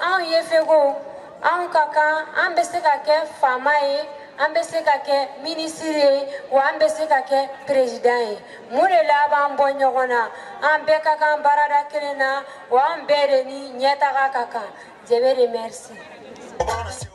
anw yefegew anw ka kan an bɛ se ka kɛ faama ye an bɛ se ka kɛ minisiri ye wa an bɛ se ka kɛ perezidan ye mun de la b'an bɔ ɲɔgɔn na an bɛɛ ka kan baarada kelen na wa an bɛɛ de ni ɲɛtaga ka kan je vous remercie.